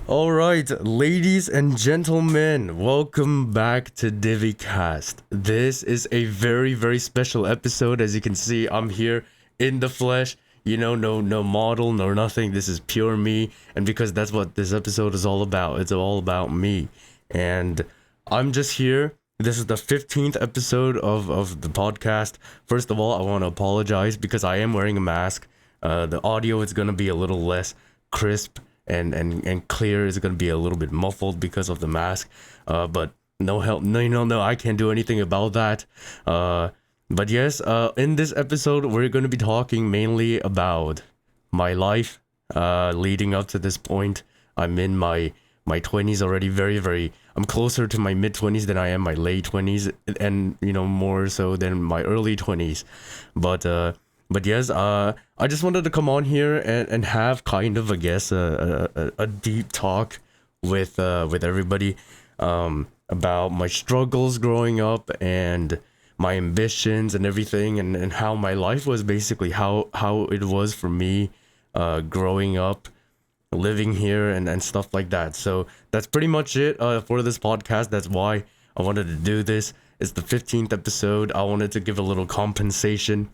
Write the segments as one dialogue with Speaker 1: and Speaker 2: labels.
Speaker 1: All right, ladies and gentlemen, welcome back to DiviCast. This is a very special episode. As you can see, I'm here in the flesh. No model, no nothing. This is pure me, and because that's what this episode is all about. It's all about me, and I'm just here. This is the 15th episode of the podcast. First of all, I want to apologize because I am wearing a mask. The audio is gonna be a little less crisp and clear. Is going to be a little bit muffled because of the mask, but no help, no, I can't do anything about that. But yes, in this episode we're going to be talking mainly about my life leading up to this point. I'm in my 20s already. I'm closer to my mid 20s than I am my late 20s, and more so than my early 20s. But yes, I just wanted to come on here and have kind of, I guess, a deep talk with everybody about my struggles growing up and my ambitions and everything, and how my life was, basically how it was for me growing up, living here and stuff like that. So that's pretty much it for this podcast. That's why I wanted to do this. It's the 15th episode. I wanted to give a little compensation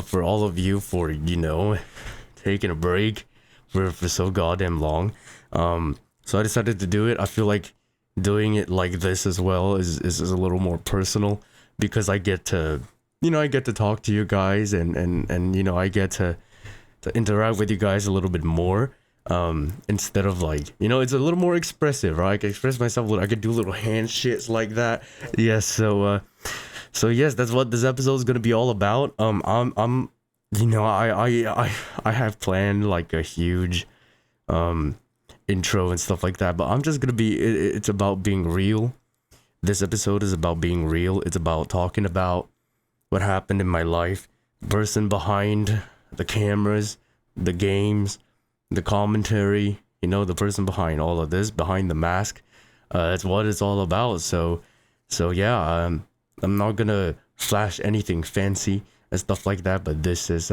Speaker 1: for all of you for taking a break for so goddamn long. So I decided to do it. I feel like doing it like this as well is a little more personal, because I get to talk to you guys, and I get to interact with you guys a little bit more, instead of it's a little more expressive, right? I can express myself a little. I could do little hand shits like that. Yes. So yes, that's what this episode is gonna be all about. I have planned like a huge intro and stuff like that, but I'm just gonna be. It's about being real. This episode is about being real. It's about talking about what happened in my life, the person behind the cameras, the games, the commentary. The person behind all of this, behind the mask. That's what it's all about. So yeah. I'm not gonna flash anything fancy and stuff like that, but this is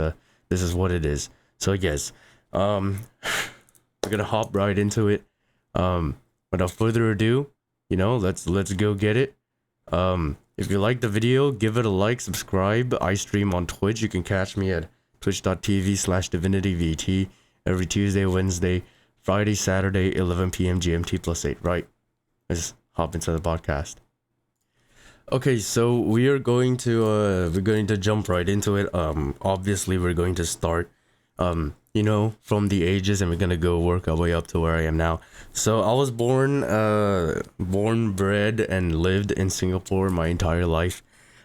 Speaker 1: what it is. So yes, we're gonna hop right into it. Without further ado, let's go get it. If you like the video, give it a like, subscribe. I stream on Twitch. You can catch me at twitch.tv/divinityvt every Tuesday, Wednesday, Friday, Saturday, 11 p.m. GMT +8. Right? Let's hop into the podcast. Okay, so we're going to jump right into it. Obviously we're going to start, from the ages, and we're gonna go work our way up to where I am now. So I was born, bred, and lived in Singapore my entire life.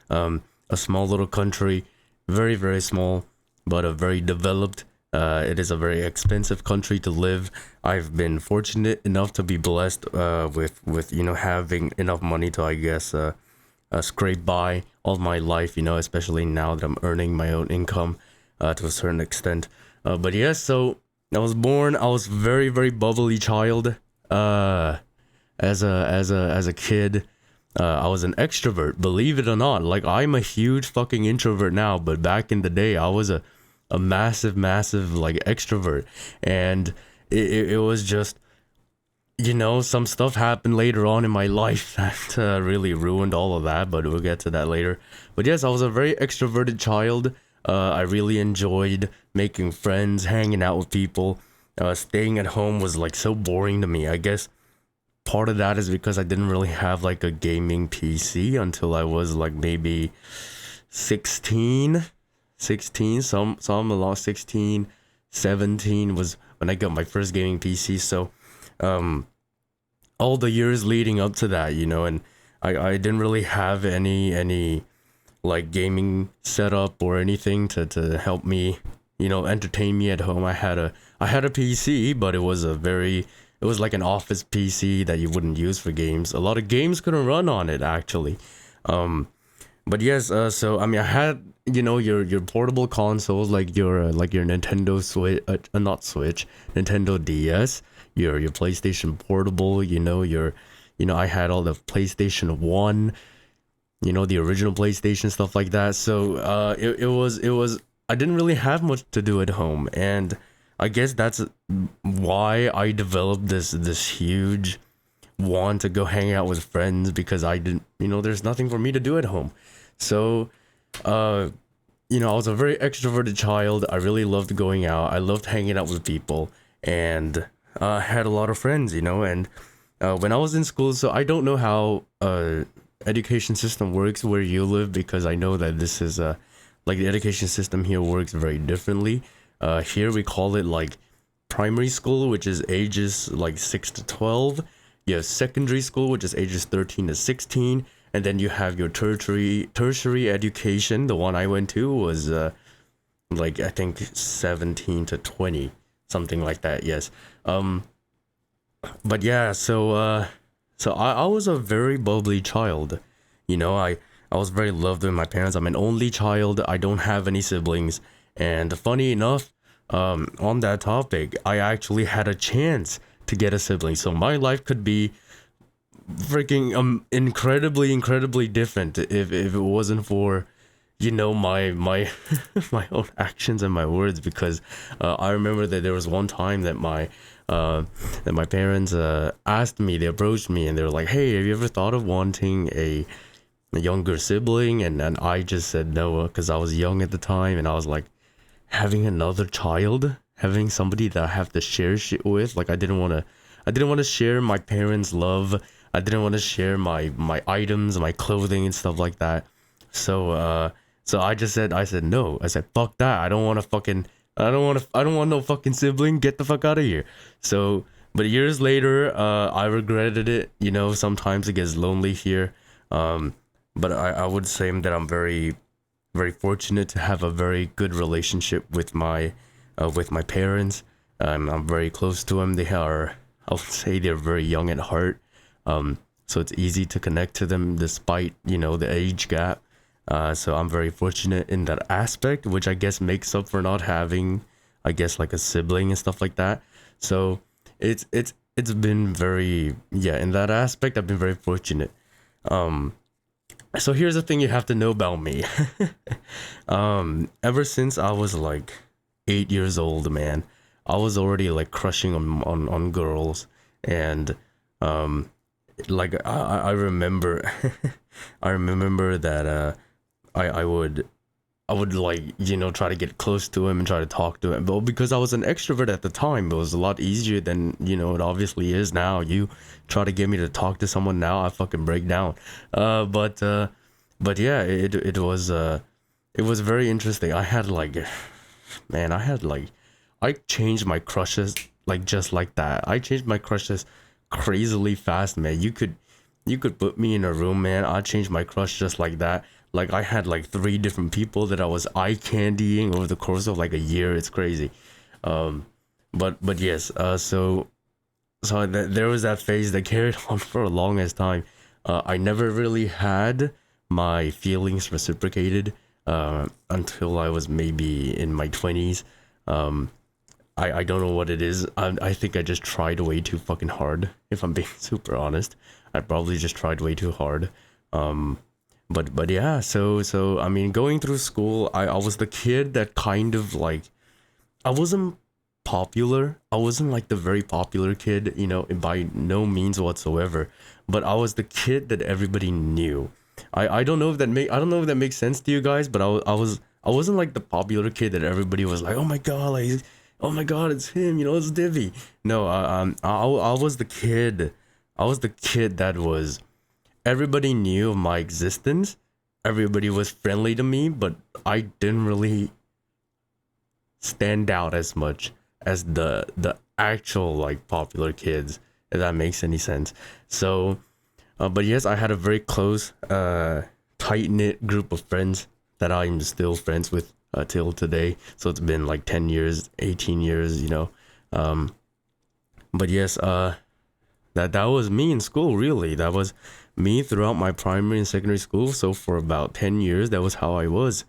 Speaker 1: A small little country, very small, but a very developed. It is a very expensive country to live. I've been fortunate enough to be blessed with having enough money to, I guess, scrape by all my life, especially now that I'm earning my own income to a certain extent. But yes, so I was very bubbly child. As a kid, I was an extrovert, believe it or not. Like, I'm a huge fucking introvert now, but back in the day I was a massive like extrovert, and it was just, some stuff happened later on in my life that really ruined all of that, but we'll get to that later. But yes, I was a very extroverted child. I really enjoyed making friends, hanging out with people. Staying at home was like so boring to me. I guess part of that is because I didn't really have like a gaming PC until I was like maybe 16, some along 16, 17 was when I got my first gaming PC. So all the years leading up to that, and I didn't really have any like gaming setup or anything to help me, entertain me at home. I had a PC, but it was like an office PC that you wouldn't use for games. A lot of games couldn't run on it, actually. But yes, so I mean, I had, your portable consoles, like your Nintendo Switch, not Switch, Nintendo DS, your PlayStation Portable, I had all the PlayStation 1, the original PlayStation, stuff like that. So it was I didn't really have much to do at home, and I guess that's why I developed this huge want to go hang out with friends, because I didn't, there's nothing for me to do at home. So, uh, I was a very extroverted child. I really loved going out. I loved hanging out with people, and had a lot of friends, and when I was in school, so I don't know how education system works where you live, because I know that this is like the education system here works very differently. Here we call it like primary school, which is ages like 6 to 12. You have secondary school, which is ages 13 to 16, and then you have your tertiary education. The one I went to was like I think 17 to 20, something like that. Yes. But yeah, so I was a very bubbly child. I was very loved with my parents. I'm an only child. I don't have any siblings. And funny enough, on that topic, I actually had a chance to get a sibling. So my life could be freaking incredibly different if it wasn't for my my own actions and my words, because I remember that there was one time that my parents asked me, they approached me, and they were like, hey, have you ever thought of wanting a younger sibling? And I just said no, because I was young at the time, and I was like, having another child, having somebody that I have to share shit with, like I didn't want to share my parents' love. I didn't want to share my items, my clothing and stuff like that. So I said no. I said fuck that. I don't want no fucking sibling. Get the fuck out of here. So, but years later, I regretted it. Sometimes it gets lonely here. But I would say that I'm very, very fortunate to have a very good relationship with my parents. I'm very close to them. I would say they're very young at heart. So it's easy to connect to them despite, the age gap. So I'm very fortunate in that aspect, which I guess makes up for not having, I guess, like a sibling and stuff like that. So it's been very, yeah, in that aspect, I've been very fortunate. So here's the thing you have to know about me. Ever since I was like 8 years old, man, I was already like crushing on girls, and like I remember, I remember that I would like try to get close to him and try to talk to him, but because I was an extrovert at the time, it was a lot easier than it obviously is now. You try to get me to talk to someone now, I fucking break down. But yeah, it was very interesting. I had like, man, I changed my crushes like just like that. I changed my crushes crazily fast, man. You could put me in a room, man. I changed my crush just like that. Like I had like 3 different people that I was eye candying over the course of like a year. It's crazy. But yes. There was that phase that carried on for a longest time. I never really had my feelings reciprocated until I was maybe in my 20s. I don't know what it is. I think I just tried way too fucking hard. If I'm being super honest, I probably just tried way too hard. But yeah. So I mean, going through school, I was the kid that kind of like, I wasn't popular. I wasn't like the very popular kid, by no means whatsoever. But I was the kid that everybody knew. I don't know if that makes sense to you guys, but I wasn't like the popular kid that everybody was like, oh my god, like, oh my god, it's him, it's Divi. No, I was the kid. I was the kid that was, everybody knew of my existence. Everybody was friendly to me, but I didn't really stand out as much as the actual like popular kids, if that makes any sense. So, but yes, I had a very close, tight knit group of friends that I'm still friends with till today. So it's been like 10 years, 18 years, But yes, that was me in school. Really, that was me throughout my primary and secondary school. So for about 10 years, that was how I was.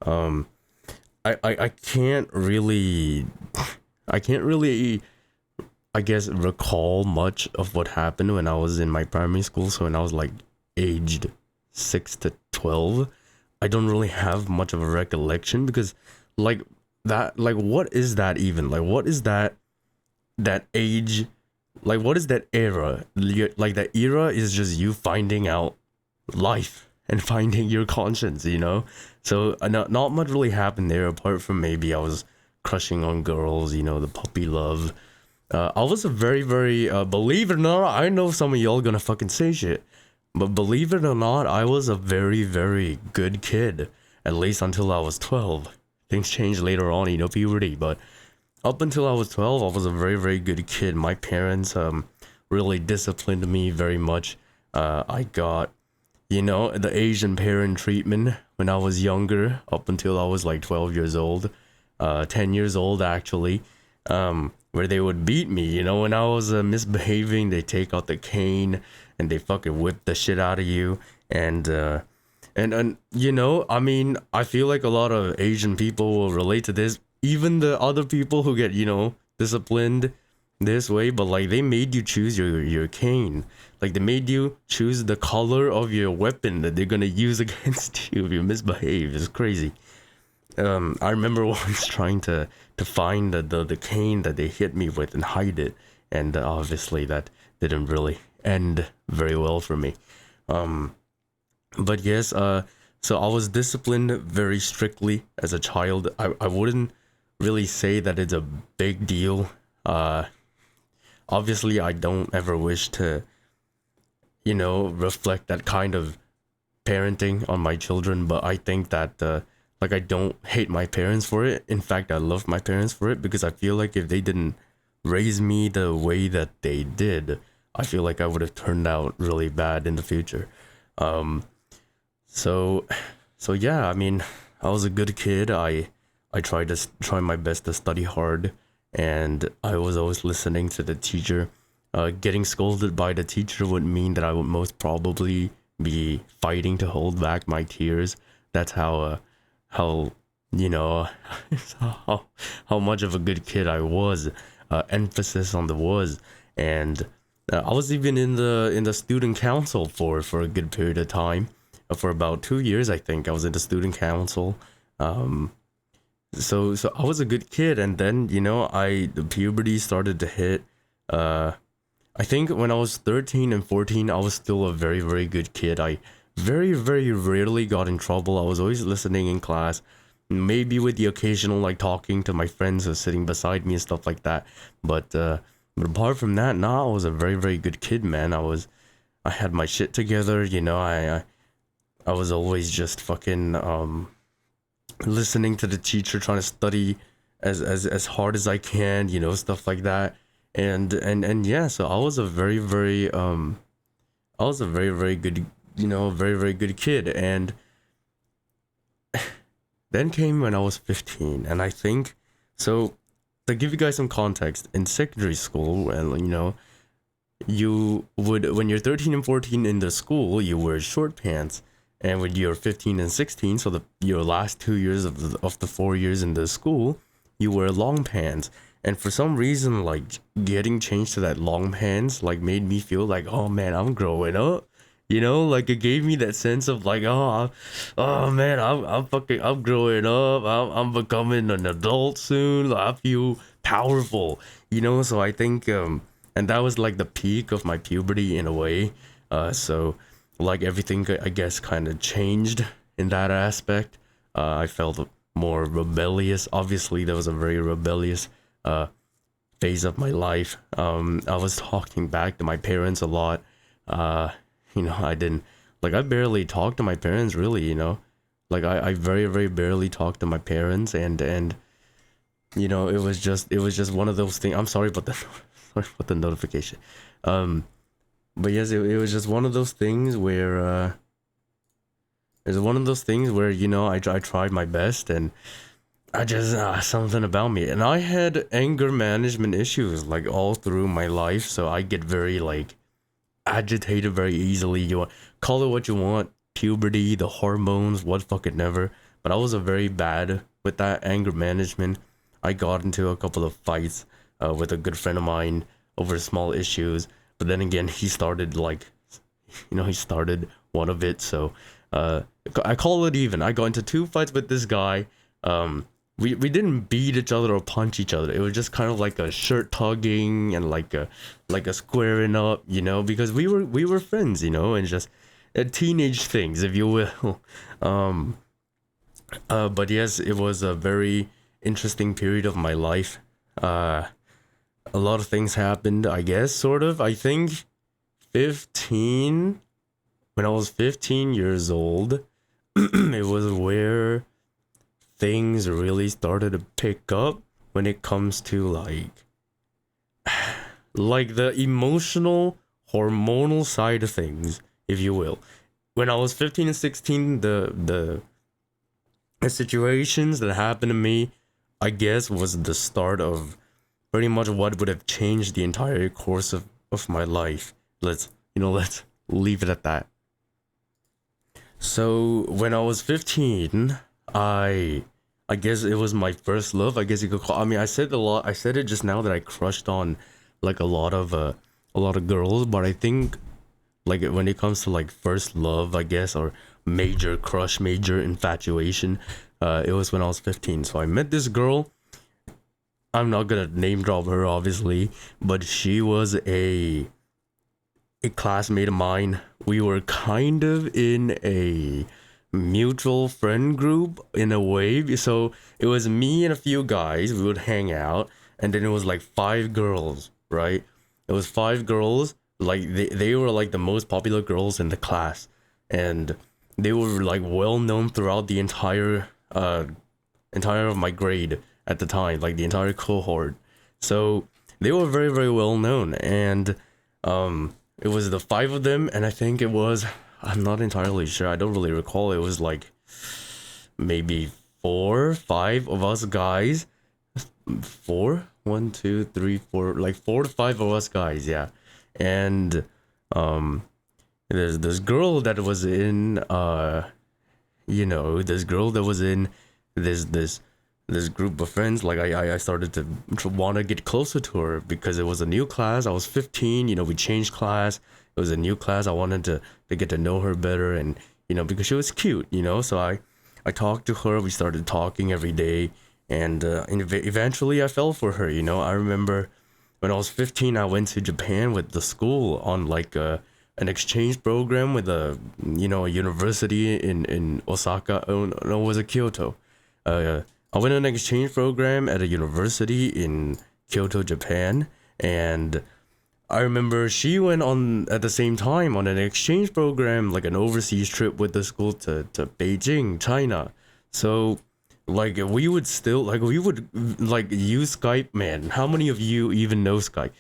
Speaker 1: I can't really, I guess, recall much of what happened when I was in my primary school. So when I was like aged 6 to 12, I don't really have much of a recollection, because like that, like, what is that even? Like, what is that age? Like, what is that era? Like, that era is just you finding out life and finding your conscience, you know? So not much really happened there apart from maybe I was crushing on girls, you know, the puppy love. I was a very, very, believe it or not, I know some of y'all gonna fucking say shit, but believe it or not, I was a very, very good kid, at least until I was 12. Things changed later on, you know, puberty, but up until I was 12, I was a very, very good kid. My parents, really disciplined me very much. I got, you know, the Asian parent treatment when I was younger, up until I was like 12 years old, 10 years old actually, where they would beat me, you know, when I was misbehaving. They take out the cane and they fucking whip the shit out of you. And you know, I mean, I feel like a lot of Asian people will relate to this, even the other people who get, you know, disciplined this way, but like they made you choose your cane. Like they made you choose the color of your weapon that they're gonna use against you if you misbehave. It's crazy. I remember once trying to find the cane that they hit me with and hide it, and obviously that didn't really end very well for me. But yes, so I was disciplined very strictly as a child. I wouldn't really say that it's a big deal. Obviously, I don't ever wish to, you know, reflect that kind of parenting on my children, but I think that, like, I don't hate my parents for it. In fact, I love my parents for it because I feel like if they didn't raise me the way that they did, I feel like I would have turned out really bad in the future. Um, so, so yeah, I mean, I was a good kid. I tried to try my best to study hard, and I was always listening to the teacher. Getting scolded by the teacher would mean that I would most probably be fighting to hold back my tears. That's how you know, how much of a good kid I was. Emphasis on the was, and I was even in the student council for a good period of time. For about 2 years, I think I was in the student council. Um, so I was a good kid, and then, you know, the puberty started to hit. Uh, I think when I was 13 and 14, I was still a very, very good kid. I very, very rarely got in trouble. I was always listening in class, maybe with the occasional like talking to my friends who were sitting beside me and stuff like that. But apart from that, nah, I was a very, very good kid, man. I had my shit together, you know. I was always just fucking listening to the teacher, trying to study as hard as I can, you know, stuff like that. And yeah, so I was a very, very good, you know, very, very good kid. And then came when I was 15, and I think, so to give you guys some context, in secondary school, and you know, you would, when you're 13 and 14 in the school, you wear short pants, and when you're 15 and 16, so your last 2 years of the 4 years in the school, you wear long pants. And for some reason, like, getting changed to that long pants like made me feel like, oh man, I'm growing up. You know, like it gave me that sense of like, oh man, I'm growing up. I'm becoming an adult soon. I feel powerful. You know, so I think and that was like the peak of my puberty in a way. So like everything, I guess, kind of changed in that aspect. I felt more rebellious. Obviously, there was a very rebellious phase of my life. I was talking back to my parents a lot. You know, I barely talked to my parents really, you know. Like I very, very barely talked to my parents, and you know, it was just one of those things. I'm sorry about the sorry about the notification. But yes, it was just one of those things where it's one of those things where, you know, I tried my best, and I just something about me, and I had anger management issues like all through my life, so I get very like agitated very easily. You want, call it what you want, puberty, the hormones, what fucking never. But I was a very bad with that anger management. I got into a couple of fights with a good friend of mine over small issues, but then again, he started like, you know, he started one of it. So I call it even. I got into two fights with this guy. we didn't beat each other or punch each other. It was just kind of like a shirt tugging and like a squaring up, because we were friends, and just teenage things, if you will. um but yes, it was a very interesting period of my life. A lot of things happened, I guess, sort of. I think 15 when I was 15 years old, it was where things really started to pick up when it comes to like the emotional hormonal side of things, if you will. When I was 15 and 16, the situations that happened to me, I guess, was the start of pretty much what would have changed the entire course of my life. Let's leave it at that. So when I was 15, I guess it was my first love. I guess you could call. I mean, I said it just now that I crushed on like a lot of girls, but I think like when it comes to like first love, I guess, or major crush, major infatuation, it was when I was 15. So I met this girl. I'm not gonna name drop her, obviously, but she was a classmate of mine. We were kind of in a mutual friend group in a way. So it was me and a few guys. We would hang out, and then it was like five girls, right? It was five girls. Like they were like the most popular girls in the class, and they were like well known throughout the entire of my grade at the time, like the entire cohort. So they were very, very well known, and it was the five of them, and I think it was, I'm not entirely sure, I don't really recall. It was like maybe 4, 5 of us guys. Four, 1, 2, 3, 4, like 4 to 5 of us guys, yeah. And there's this girl that was in this girl that was in this group of friends. Like I started to want to get closer to her because it was a new class. I was 15, we changed class. It was a new class. I wanted to get to know her better, and because she was cute, so I talked to her. We started talking every day, and eventually I fell for her. I remember when I was 15, I went to Japan with the school on like an exchange program with a university in Osaka. Oh no, it was a Kyoto. I went on an exchange program at a university in Kyoto, Japan, and I remember she went on at the same time on an exchange program, like an overseas trip with the school to Beijing, China. So like we would use Skype. Man, how many of you even know Skype?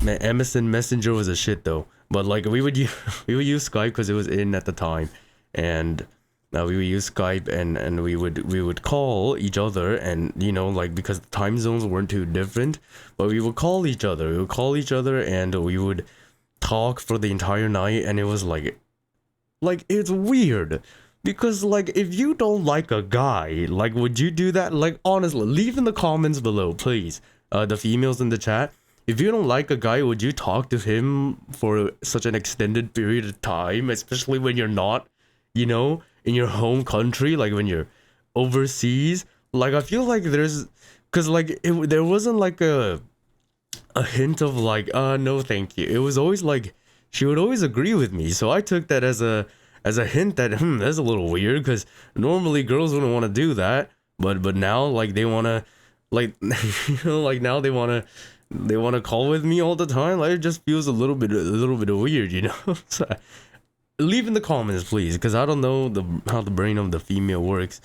Speaker 1: Man, MSN Messenger was a shit though. But like we would use Skype because it was in at the time, and now we would use Skype, and we would call each other, and like because the time zones weren't too different, but we would call each other. We would call each other, and we would talk for the entire night, and it was like it's weird. Because like if you don't like a guy, like would you do that? Like honestly, leave in the comments below, please. The females in the chat. If you don't like a guy, would you talk to him for such an extended period of time, especially when you're not, in your home country, like when you're overseas? Like I feel like cause like there wasn't like a hint of like, no, thank you. It was always like she would always agree with me, so I took that as a hint that that's a little weird, because normally girls wouldn't want to do that, but now like they want to like like now they want to call with me all the time. Like it just feels a little bit weird. So leave in the comments, please, because I don't know how the brain of the female works.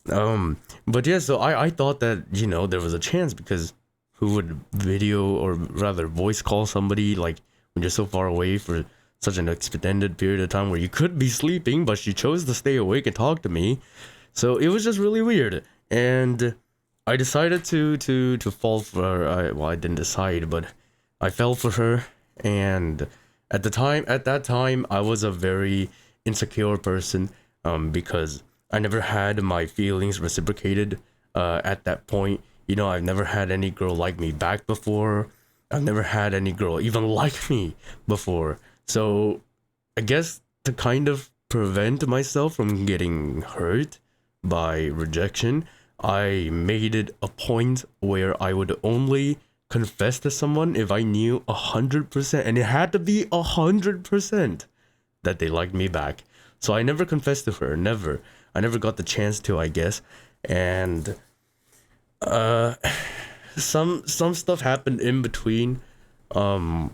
Speaker 1: But yeah, so I thought that there was a chance, because who would video or rather voice call somebody like when you're so far away for such an extended period of time where you could be sleeping, but she chose to stay awake and talk to me. So it was just really weird, and I decided to fall for her. I didn't decide, but I fell for her. And at that time, I was a very insecure person, because I never had my feelings reciprocated. At that point, I've never had any girl like me back before. I've never had any girl even like me before. So I guess to kind of prevent myself from getting hurt by rejection, I made it a point where I would only confess to someone if I knew 100%, and it had to be 100% that they liked me back. So I never confessed to her, never. I never got the chance to, I guess. And uh some stuff happened in between. Um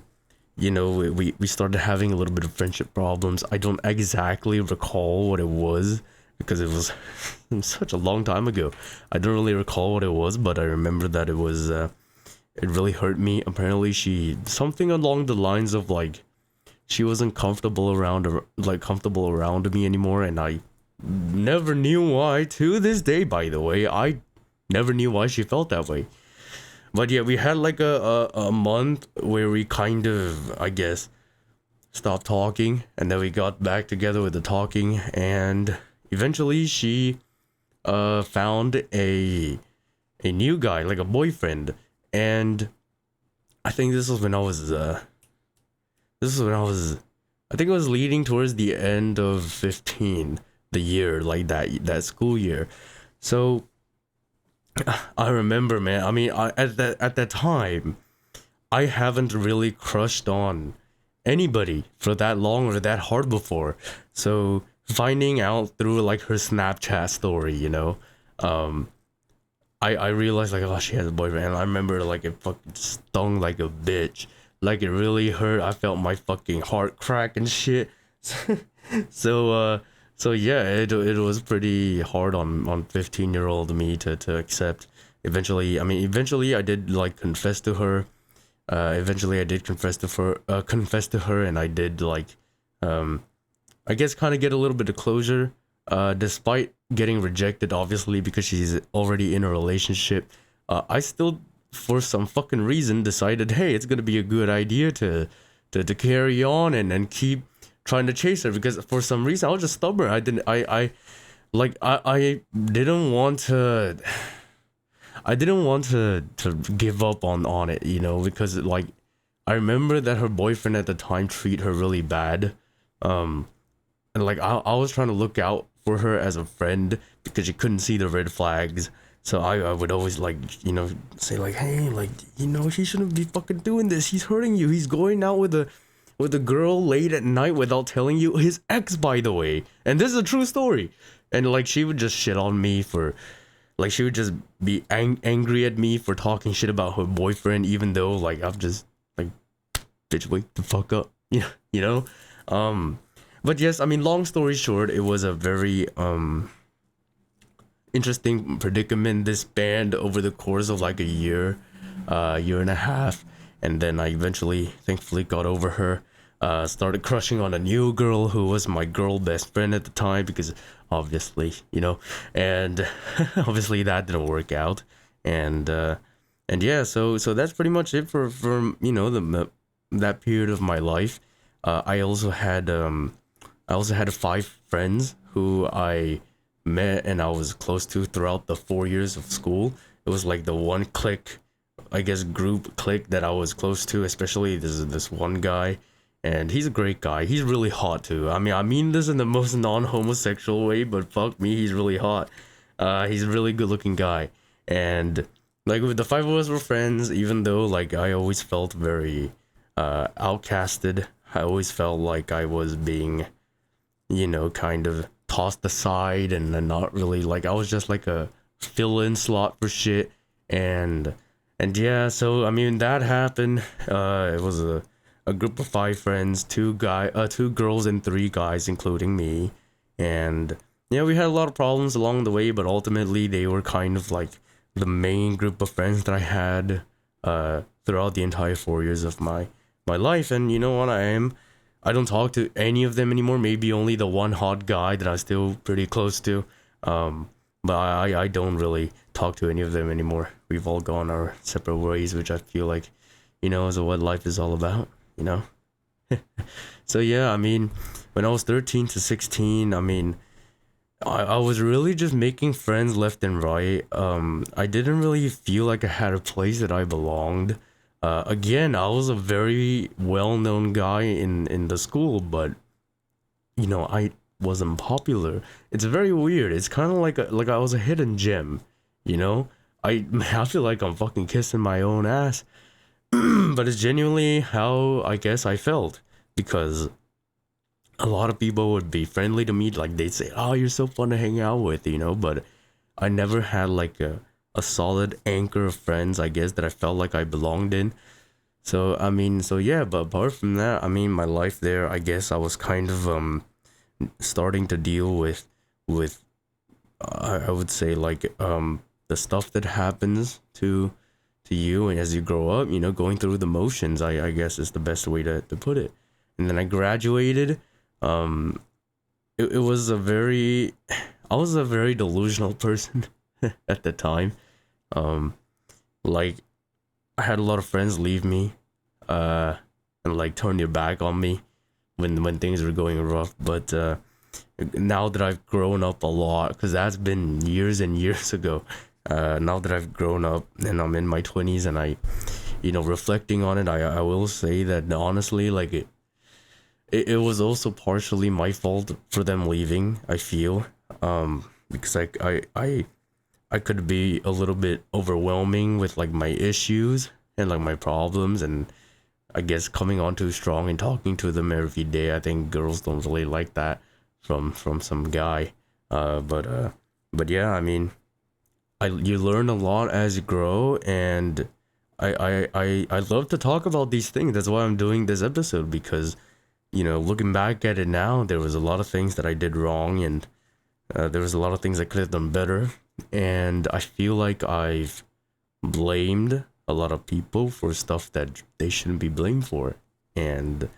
Speaker 1: we started having a little bit of friendship problems. I don't exactly recall what it was because it was such a long time ago. I don't really recall what it was, but I remember that it really hurt me. Apparently, she something along the lines of like she wasn't comfortable around me anymore, and I never knew why. To this day, by the way, I never knew why she felt that way. But yeah, we had like a month where we kind of, I guess, stopped talking, and then we got back together with the talking, and eventually she found a new guy, like a boyfriend. And I think this was when I think it was leading towards the end of 15, the year, like that school year. So I remember, man. I mean, at that time, I haven't really crushed on anybody for that long or that hard before. So finding out through like her Snapchat story, um, I realized like, oh, she has a boyfriend. And I remember like it fucking stung like a bitch. Like it really hurt. I felt my fucking heart crack and shit. so so yeah, it was pretty hard on 15-year-old me to accept. Eventually I did like confess to her. Eventually I did confess to her, and I did like I guess kind of get a little bit of closure. Despite getting rejected, obviously, because she's already in a relationship, I still, for some fucking reason, decided, hey, it's gonna be a good idea to carry on and keep trying to chase her, because for some reason I was just stubborn. I didn't want to. I didn't want to give up on it, because like I remember that her boyfriend at the time treated her really bad. And like I was trying to look out for her as a friend because she couldn't see the red flags. So I would always like, say like, hey, like, he shouldn't be fucking doing this. He's hurting you. He's going out with a girl late at night without telling you, his ex, by the way. And this is a true story. And like she would just shit on me for, like, she would just be angry at me for talking shit about her boyfriend, even though like I'm just like, bitch, wake the fuck up. You know? But yes, I mean, long story short, it was a very interesting predicament, this band, over the course of like a year and a half. And then I eventually, thankfully, got over her. Started crushing on a new girl who was my girl best friend at the time, because obviously, and obviously that didn't work out. And yeah, so that's pretty much it for that period of my life. I also had 5 friends who I met and I was close to throughout the 4 years of school. It was like the one clique, I guess, group clique that I was close to, especially this one guy. And he's a great guy. He's really hot too. I mean this in the most non-homosexual way, but fuck me, he's really hot. He's a really good-looking guy. And like with the 5 of us were friends, even though like I always felt very outcasted. I always felt like I was being, kind of tossed aside and not really, like, I was just like a fill-in slot for shit. And yeah, so I mean that happened. It was a group of 5 friends, 2 girls and 3 guys, including me. And yeah, we had a lot of problems along the way, but ultimately they were kind of like the main group of friends that I had throughout the entire 4 years of my life. And you know what, I don't talk to any of them anymore. Maybe only the one hot guy that I'm still pretty close to. But I don't really talk to any of them anymore. We've all gone our separate ways, which I feel like, is what life is all about, So yeah, I mean, when I was 13 to 16, I mean, I was really just making friends left and right. I didn't really feel like I had a place that I belonged. Again, I was a very well-known guy in the school, but I wasn't popular. It's very weird. It's kind of like I was a hidden gem, you know. I feel like I'm fucking kissing my own ass. But it's genuinely how I guess I felt, because a lot of people would be friendly to me, like they'd say, "Oh, you're so fun to hang out with," you know. But I never had like a solid anchor of friends, I guess, that I felt like I belonged in. So I mean, so yeah. But apart from that, I mean, my life there, I guess I was kind of starting to deal with I would say like the stuff that happens to you, and as you grow up, you know, going through the motions, I guess is the best way to put it. And then I graduated. um it was a very I was a very delusional person at the time. um like, I had a lot of friends leave me, uh and like turn their back on me when things were going rough. But now that I've grown up a lot, because that's been years and years ago. Now that I've grown up and I'm in my 20s, and reflecting on it, I will say that honestly, like it was also partially my fault for them leaving, I feel. Because I could be a little bit overwhelming with like my issues and like my problems, and I guess coming on too strong and talking to them every day. I think girls don't really like that from some guy. But yeah, I mean, you learn a lot as you grow, and I love to talk about these things. That's why I'm doing this episode, because looking back at it now, there was a lot of things that I did wrong, and there was a lot of things I could have done better, and I feel like I've blamed a lot of people for stuff that they shouldn't be blamed for. And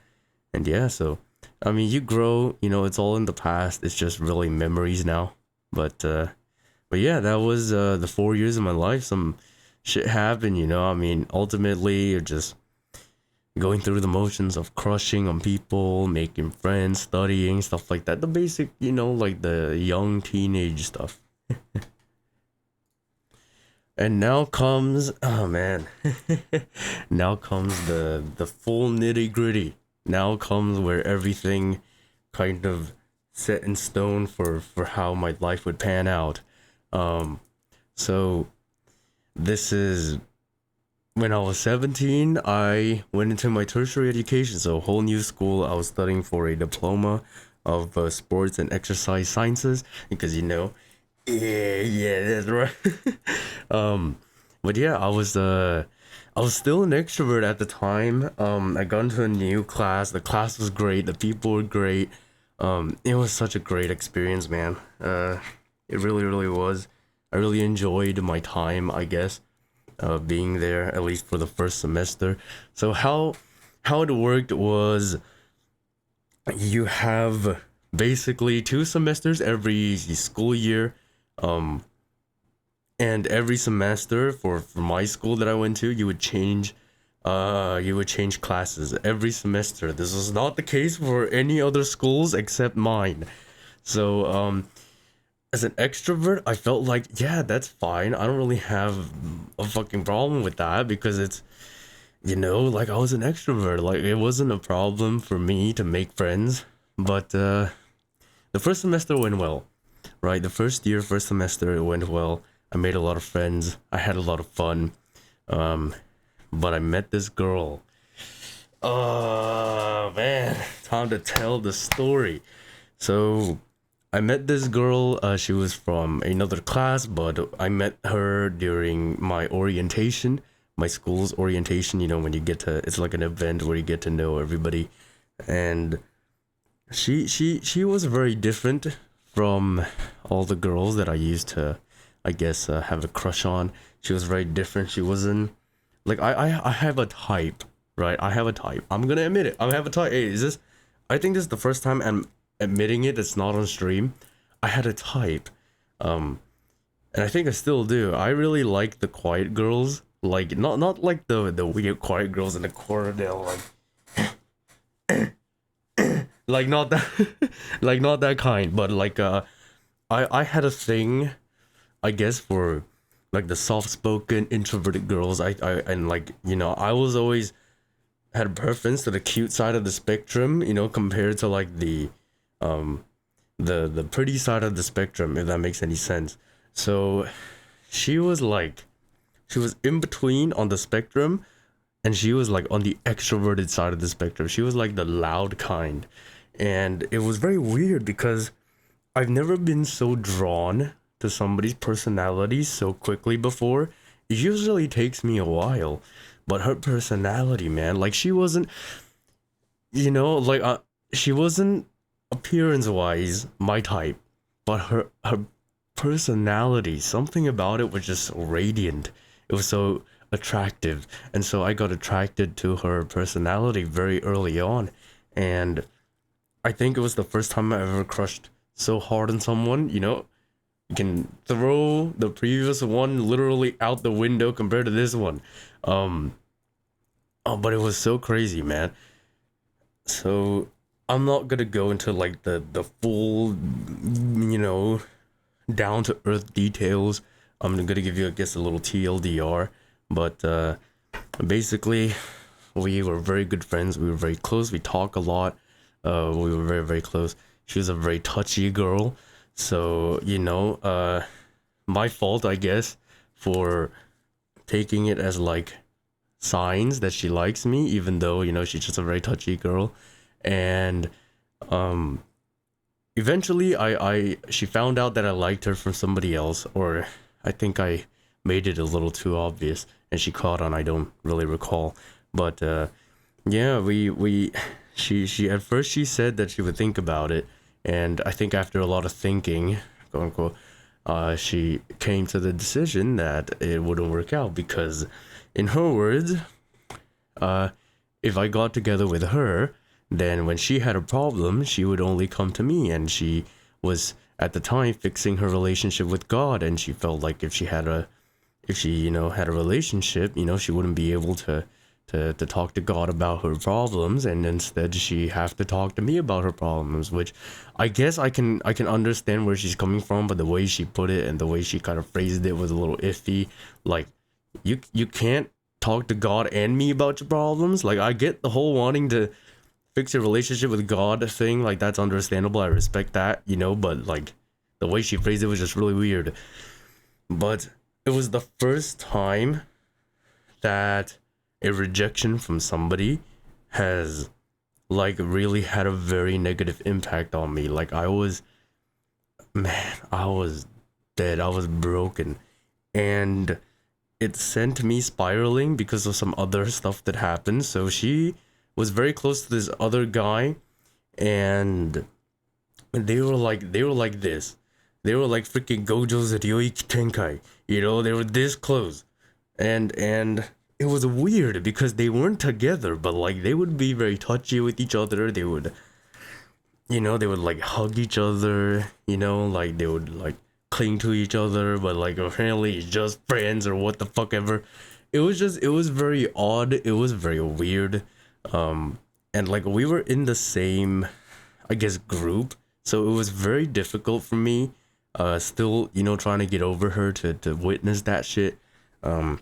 Speaker 1: yeah, so I mean, you grow, it's all in the past. It's just really memories now. But yeah, that was the 4 years of my life. Some shit happened, I mean, ultimately you're just going through the motions of crushing on people, making friends, studying, stuff like that. The basic, like the young teenage stuff. And now comes, oh man, now comes the full nitty gritty. Now comes where everything kind of set in stone for how my life would pan out. So this is when I was 17. I went into my tertiary education, so a whole new school. I was studying for a diploma of sports and exercise sciences, because yeah, that's right. But yeah, I was still an extrovert at the time. I got into a new class. The class was great. The people were great. It was such a great experience, man. It really, really was. I really enjoyed my time, I guess, being there, at least for the first semester. So how it worked was, you have basically 2 semesters every school year. Um, and every semester for my school that I went to, you would change classes every semester. This was not the case for any other schools except mine. So as an extrovert, I felt like, yeah, that's fine. I don't really have a fucking problem with that, because it's, like, I was an extrovert. Like, it wasn't a problem for me to make friends. But the first semester went well, right? The first semester, it went well. I made a lot of friends. I had a lot of fun. Um, but I met this girl. Oh man, time to tell the story. So I met this girl. She was from another class, but I met her during my orientation, my school's orientation. When you get to, it's like an event where you get to know everybody, and she was very different from all the girls that I used to, I guess, have a crush on. She was very different. She wasn't like, I have a type, right? I have a type. I'm gonna admit it. I have a type. Hey, I think this is the first time I'm admitting it. It's not on stream. I had a type, and I think I still do. I really like the quiet girls, like not like the weird quiet girls in the corner. They're like not that, like not that kind, but like I had a thing, I guess, for like the soft-spoken introverted girls. And like, I was always had a preference to the cute side of the spectrum, compared to like the pretty side of the spectrum, if that makes any sense. So she was like, she was in between on the spectrum, and she was like on the extroverted side of the spectrum. She was like the loud kind. And it was very weird because I've never been so drawn to somebody's personality so quickly before. It usually takes me a while. But her personality, man, like she wasn't, she wasn't appearance wise my type, but her personality, something about it was just so radiant. It was so attractive, and so I got attracted to her personality very early on, and I think it was the first time I ever crushed so hard on someone. You can throw the previous one literally out the window compared to this one. Um, but it was so crazy, man. So I'm not gonna go into like the full, down to earth details. I'm gonna give you, I guess, a little TLDR. But basically, we were very good friends. We were very close. We talk a lot. We were very, very close. She was a very touchy girl. So, my fault, I guess, for taking it as like signs that she likes me, even though, she's just a very touchy girl. And eventually she found out that I liked her from somebody else, or I think I made it a little too obvious and she caught on. I don't really recall. But yeah, she at first she said that she would think about it, and I think after a lot of thinking, quote unquote, she came to the decision that it wouldn't work out because, in her words, if I got together with her, then when she had a problem, she would only come to me, and she was at the time fixing her relationship with God, and she felt like if she had a relationship, she wouldn't be able to talk to God about her problems, and instead she have to talk to me about her problems, which I guess I can understand where she's coming from, but the way she put it and the way she kind of phrased it was a little iffy. Like, you can't talk to God and me about your problems. Like, I get the whole wanting to fix your relationship with God thing, like that's understandable. I respect that, but like the way she phrased it was just really weird. But it was the first time that a rejection from somebody has like really had a very negative impact on me. Like I was dead. I was broken. And it sent me spiraling because of some other stuff that happened. So she was very close to this other guy, and they were like this. They were like freaking Gojo's Ryoiki Tenkai. They were this close. And it was weird because they weren't together, but like they would be very touchy with each other. They would like hug each other, like they would like cling to each other, but like apparently it's just friends or what the fuck ever. It was very odd. It was very weird. And like we were in the same, I guess, group, so it was very difficult for me, still, trying to get over her to witness that shit. And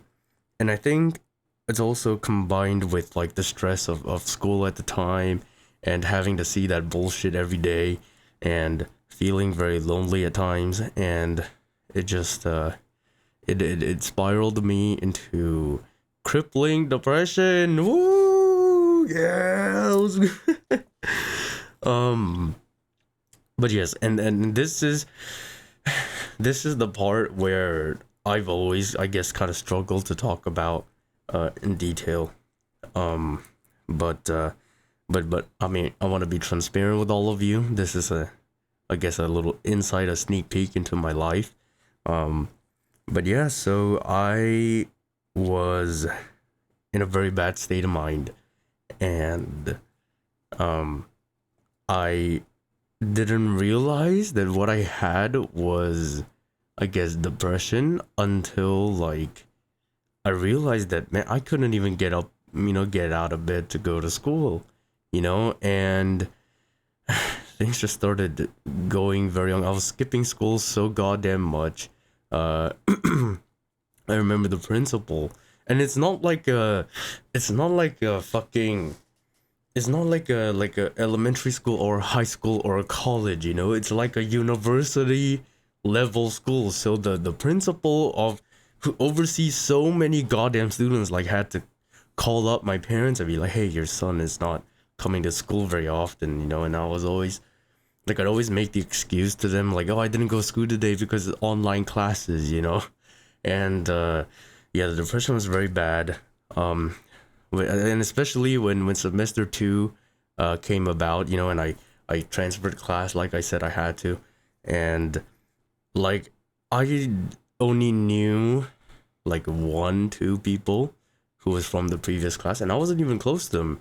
Speaker 1: I think it's also combined with like the stress of school at the time and having to see that bullshit every day and feeling very lonely at times, and it just it spiraled me into crippling depression. Woo! Yeah, it was good. But yes, and this is the part where I've always, I guess, kind of struggled to talk about in detail. But I mean, I want to be transparent with all of you. This is I guess a little insight, a sneak peek into my life. But yeah, so I was in a very bad state of mind, and I didn't realize that what I had was, I guess, depression until like I realized that, man, I couldn't even get up, get out of bed to go to school, and things just started going very wrong. I was skipping school so goddamn much. I remember the principal, and it's not like a fucking, it's not like a elementary school or high school or a college, it's like a university level school. So the principal of who oversees so many goddamn students, like had to call up my parents and be like, hey, your son is not coming to school very often, and I was always like, I'd always make the excuse to them, like, oh, I didn't go to school today because of online classes. And yeah, the depression was very bad. And especially when semester two came about, and I transferred class like I said I had to, and like I only knew like 1-2 people who was from the previous class, and I wasn't even close to them.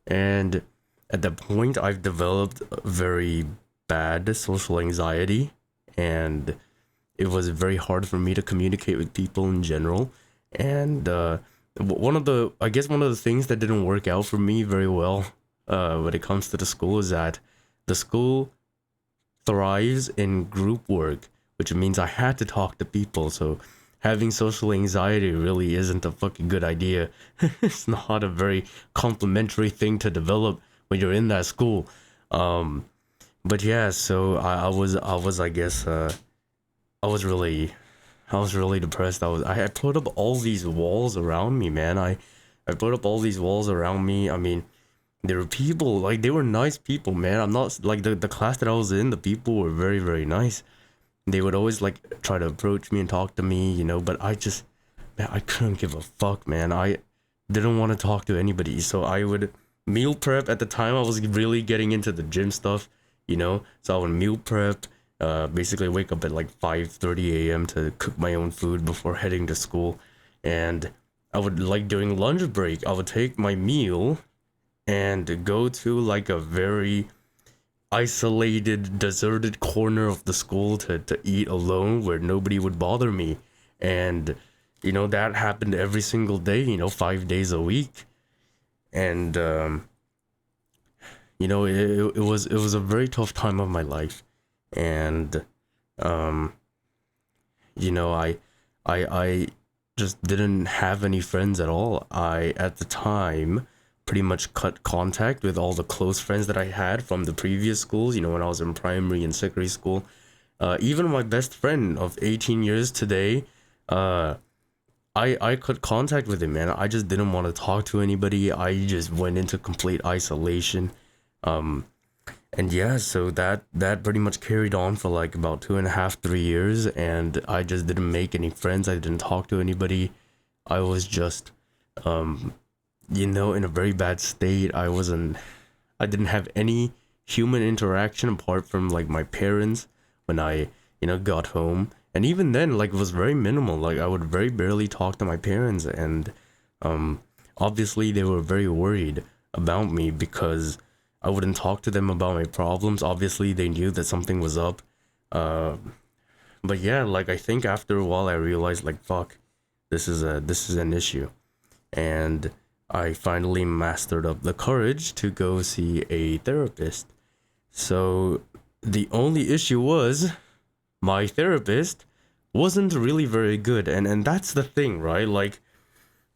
Speaker 1: And at that point, I've developed very bad social anxiety, and it was very hard for me to communicate with people in general. And one of the things that didn't work out for me very well when it comes to the school is that the school thrives in group work, which means I had to talk to people. So having social anxiety really isn't a fucking good idea. It's not a very complimentary thing to develop when you're in that school. But yeah, so I was I guess I was really depressed. I had put up all these walls around me, man. I put up all these walls around me. I mean, there were people, like, they were nice people, man. I'm not like the class that I was in, the people were very, very nice. They would always like try to approach me and talk to me, but man, I couldn't give a fuck, man. I didn't want to talk to anybody. So I would meal prep. At the time I was really getting into the gym stuff. So I would meal prep, basically wake up at like 5:30 a.m. to cook my own food before heading to school. And I would, like, during lunch break, I would take my meal and go to like a very isolated, deserted corner of the school to eat alone where nobody would bother me. And that happened every single day, 5 days a week. And it was a very tough time of my life. And I just didn't have any friends at all. I, at the time, pretty much cut contact with all the close friends that I had from the previous schools, when I was in primary and secondary school. Even my best friend of 18 years today, I cut contact with him, man. I just didn't want to talk to anybody. I just went into complete isolation. And yeah, so that pretty much carried on for like about 2.5, 3 years, and I just didn't make any friends. I didn't talk to anybody. I was just in a very bad state. I didn't have any human interaction apart from like my parents when I, got home. And even then, like, it was very minimal. Like, I would very barely talk to my parents, and obviously they were very worried about me because I wouldn't talk to them about my problems. Obviously they knew that something was up. But yeah, like, I think after a while I realized, like, fuck, this is an issue. And I finally mastered up the courage to go see a therapist. So the only issue was my therapist wasn't really very good, and that's the thing, right? Like,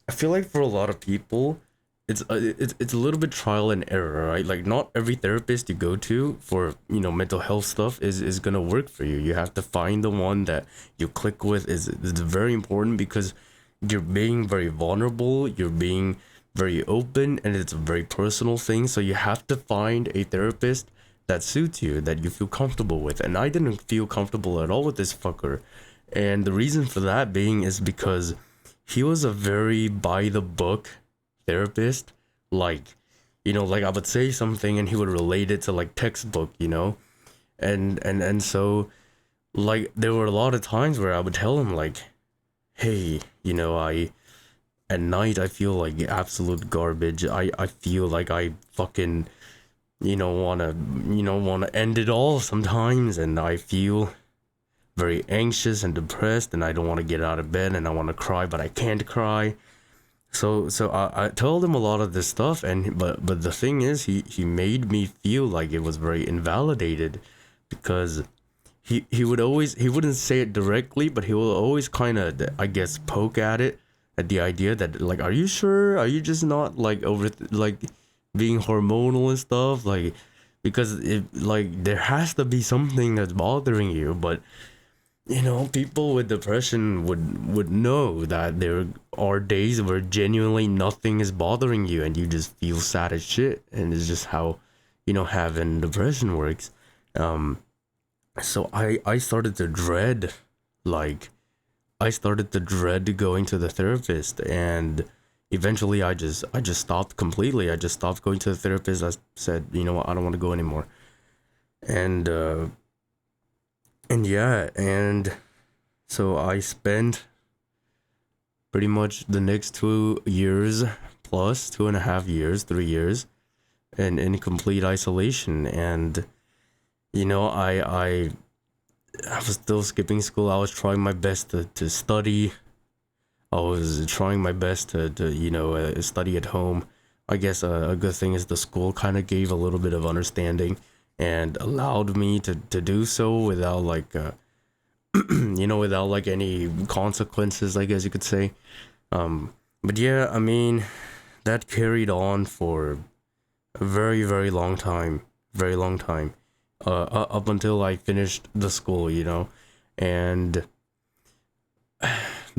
Speaker 1: I feel like for a lot of people, it's a little bit trial and error, right? Like, not every therapist you go to for mental health stuff is gonna work for you. You have to find the one that you click with. Is very important because you're being very vulnerable, you're being very open, and it's a very personal thing. So you have to find a therapist that suits you, that you feel comfortable with. And I didn't feel comfortable at all with this fucker. And the reason for that being is because he was a very by the book therapist. Like, like, I would say something and he would relate it to like textbook, and so, like, there were a lot of times where I would tell him, like, hey, I at night I feel like absolute garbage. I feel like I fucking wanna end it all sometimes, and I feel very anxious and depressed, and I don't want to get out of bed, and I want to cry but I can't cry. So I told him a lot of this stuff, and but the thing is, he made me feel like it was very invalidated, because he wouldn't say it directly, but he will always kind of, I guess, poke at the idea that, like, are you sure? Are you just not like like being hormonal and stuff? Like, because there has to be something that's bothering you. But people with depression would know that there are days where genuinely nothing is bothering you and you just feel sad as shit, and it's just how having depression works. um so I started to dread, like, I started to dread going to the therapist, and eventually I just stopped completely. I just stopped going to the therapist. I said, you know what, I don't want to go anymore. And yeah, and so I spent pretty much the next 2 years plus 2.5 years, 3 years, in complete isolation. And I was still skipping school. I was trying my best to study. I was trying my best to study at home. I guess a good thing is the school kind of gave a little bit of understanding and allowed me to do so without like without like any consequences, I guess you could say. But yeah, I mean, that carried on for a very, very long time, very long time, up until I finished the school, and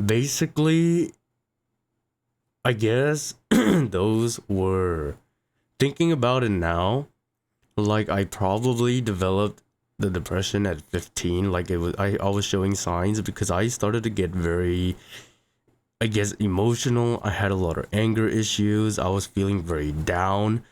Speaker 1: basically, I guess those were, thinking about it now, like I probably developed the depression at 15. Like I was showing signs because I started to get very, I guess, emotional. I had a lot of anger issues. I was feeling very down.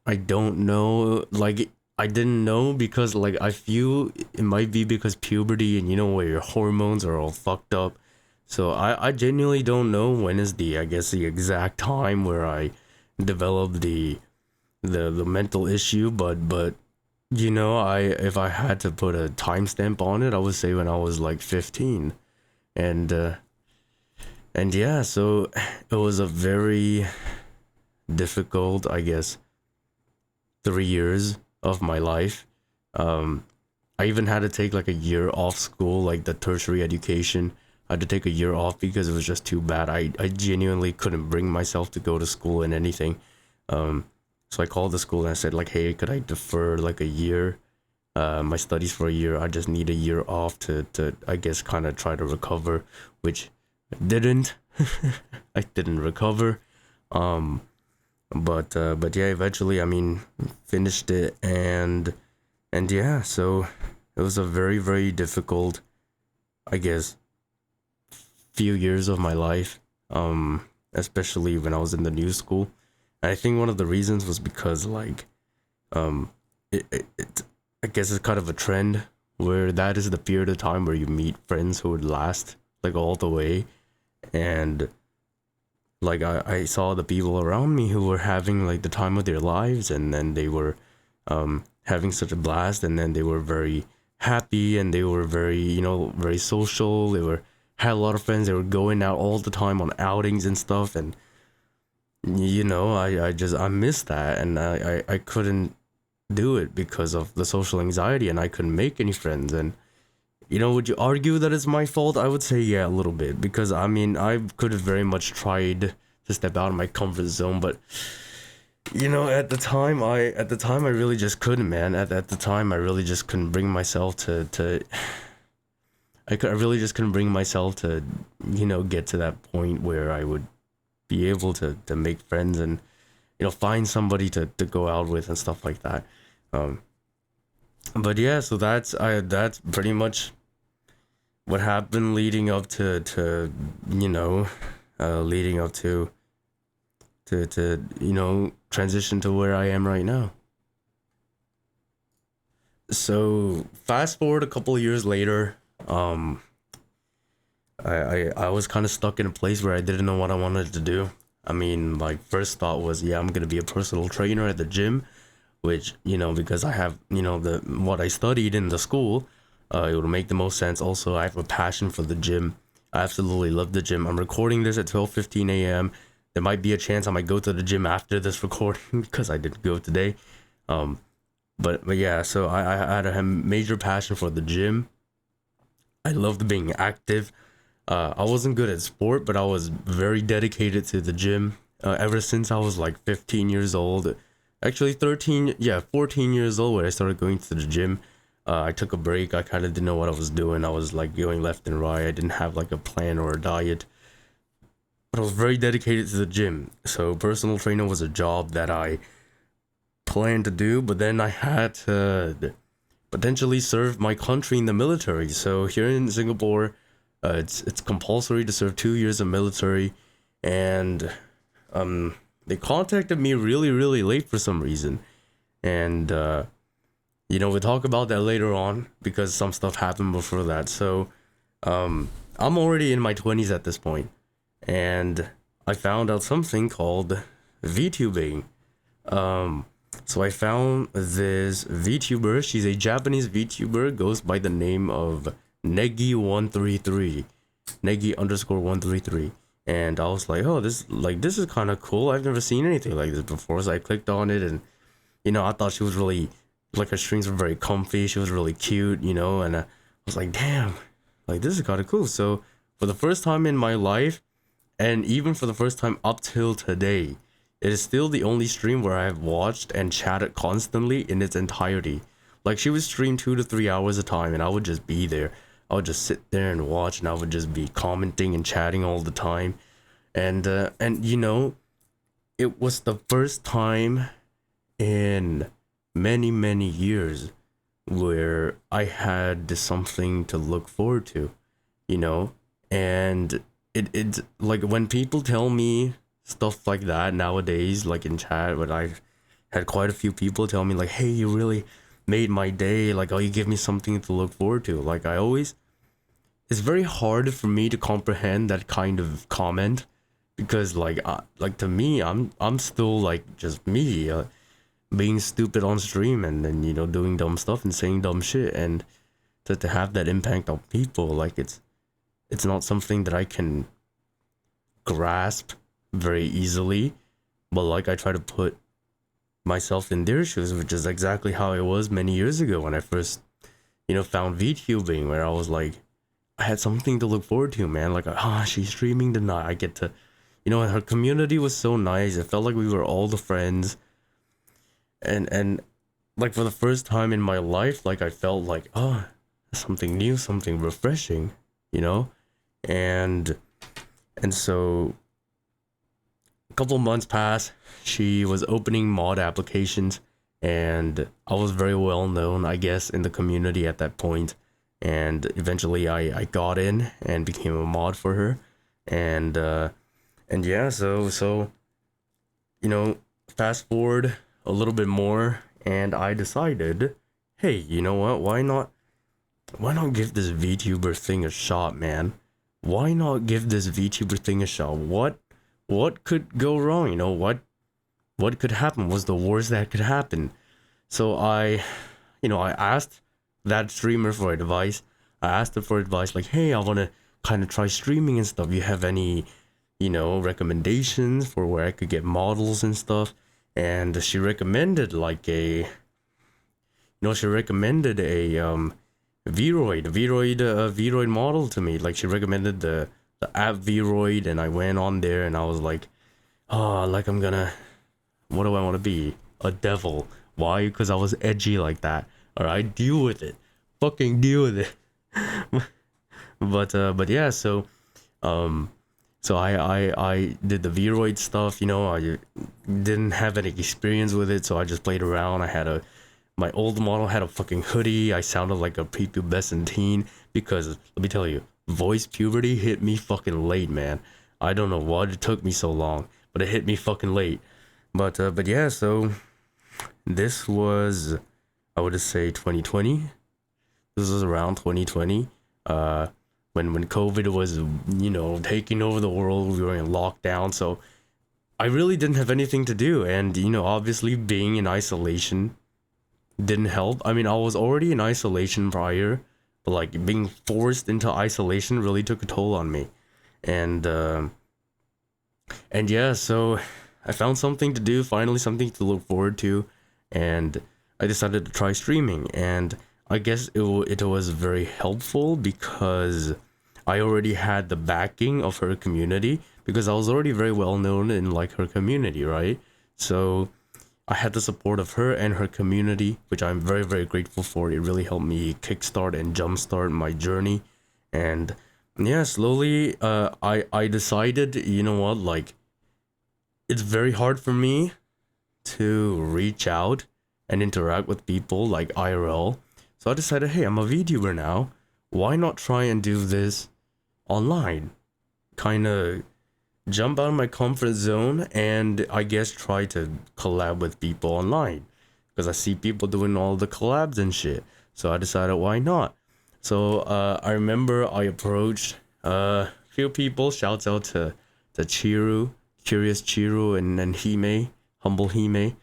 Speaker 1: I don't know, like, I didn't know because, like, I feel it might be because puberty and where your hormones are all fucked up. So I genuinely don't know when is the, I guess, the exact time where I developed the mental issue, but I, if I had to put a timestamp on it, I would say when I was like 15. And yeah, so it was a very difficult, I guess, 3 years of my life. Um, I even had to take like a year off school, like the tertiary education. I had to take a year off because it was just too bad. I genuinely couldn't bring myself to go to school and anything. Um, so I called the school and I said, like, hey, could I defer like a year, my studies for a year? I just need a year off to I guess kind of try to recover, which I didn't. I didn't recover. Um, but yeah, eventually, I mean, finished it, and yeah, so it was a very, very difficult, I guess, few years of my life. Especially when I was in the new school. And I think one of the reasons was because, like, um it I guess it's kind of a trend where that is the period of time where you meet friends who would last like all the way. And like I saw the people around me who were having like the time of their lives, and then they were having such a blast, and then they were very happy, and they were very, very social. They were had a lot of friends. They were going out all the time on outings and stuff. And I missed that, and I couldn't do it because of the social anxiety, and I couldn't make any friends. And would you argue that it's my fault? I would say yeah, a little bit, because I mean, I could have very much tried to step out of my comfort zone, but at the time I really just couldn't, man. At the time I really just couldn't bring myself to I really just couldn't bring myself to get to that point where I would be able to make friends and find somebody to go out with and stuff like that. Um, but yeah, so that's pretty much what happened leading up to leading up to transition to where I am right now. So fast forward a couple of years later, um, I was kind of stuck in a place where I didn't know what I wanted to do. I mean, like, first thought was, yeah, I'm gonna be a personal trainer at the gym, which because I have the what I studied in the school, it would make the most sense. Also, I have a passion for the gym. I absolutely love the gym. I'm recording this at 12:15 a.m. There might be a chance I might go to the gym after this recording because I didn't go today. Um, but yeah, so I had a major passion for the gym. I loved being active. I wasn't good at sport, but I was very dedicated to the gym ever since I was like 15 years old. Actually, 13, yeah, 14 years old when I started going to the gym. I took a break. I kind of didn't know what I was doing. I was like going left and right. I didn't have like a plan or a diet, but I was very dedicated to the gym. So personal trainer was a job that I planned to do, but then I had to potentially serve my country in the military. So here in Singapore, it's compulsory to serve 2 years of military, and they contacted me really late for some reason, and we'll talk about that later on because some stuff happened before that. So I'm already in my 20s at this point, and I found out something called VTubing. So I found this VTuber. She's a Japanese VTuber, goes by the name of Negi133, Negi_133. And I was like, oh, this is kind of cool. I've never seen anything like this before. So I clicked on it, and I thought she was really, like, her streams were very comfy. She was really cute, and I was like, damn, like, this is kind of cool. So for the first time in my life, and even for the first time up till today, it is still the only stream where I have watched and chatted constantly in its entirety. Like, she would stream 2 to 3 hours a time, and I would just be there. I would just sit there and watch, and I would just be commenting and chatting all the time. And it was the first time in many years where I had something to look forward to, and it's like when people tell me stuff like that nowadays, like in chat, but I've had quite a few people tell me like, hey, you really made my day, like, oh, you give me something to look forward to. Like, it's very hard for me to comprehend that kind of comment, because like to me, I'm still like just me, being stupid on stream, and then doing dumb stuff and saying dumb shit, and to have that impact on people, like, it's not something that I can grasp very easily. But like, I try to put myself in their shoes, which is exactly how it was many years ago when I first found VTubing, where I was like, I had something to look forward to, man. Like, she's streaming tonight, I get to, and her community was so nice. It felt like we were all the friends, and like, for the first time in my life, like, I felt like, something new, something refreshing, and so a couple months passed. She was opening mod applications, and I was very well known, I guess, in the community at that point. And eventually I got in and became a mod for her. And yeah, so fast forward a little bit more, and I decided, hey, you know what, why not give this VTuber thing a shot, man? Why not give this VTuber thing a shot? What could go wrong? What could happen? What's the worst that could happen? So I asked that streamer for advice. I asked her for advice, like, hey, I want to kind of try streaming and stuff. You have any, recommendations for where I could get models and stuff? And she recommended like a Vroid model to me. Like, she recommended the app Vroid, and I went on there, and I was like, like, what do I want to be? A devil. Why? Because I was edgy like that. Alright, deal with it. Fucking deal with it. but yeah, so I did the Vroid stuff, I didn't have any experience with it, so I just played around. My old model had a fucking hoodie. I sounded like a prepubescent teen, because let me tell you, voice puberty hit me fucking late, man. I don't know what it took me so long, but it hit me fucking late. But yeah, so this was, I would say, 2020. This was around 2020, when COVID was, taking over the world. We were in lockdown, so I really didn't have anything to do, and obviously being in isolation didn't help. I mean, I was already in isolation prior, but like, being forced into isolation really took a toll on me, and yeah, so I found something to do, finally something to look forward to, and I decided to try streaming. And I guess it was very helpful because I already had the backing of her community, because I was already very well known in like her community, right? So I had the support of her and her community, which I'm very, very grateful for. It really helped me kickstart and jumpstart my journey. And yeah, slowly, I decided, you know what, like, it's very hard for me to reach out and interact with people like IRL. So I decided, hey, I'm a VTuber now. Why not try and do this online? Kind of jump out of my comfort zone and I guess try to collab with people online. Because I see people doing all the collabs and shit. So I decided, why not? So I remember I approached a few people. Shouts out to Chiru, Curious Chiru, and Hime, Humble Hime.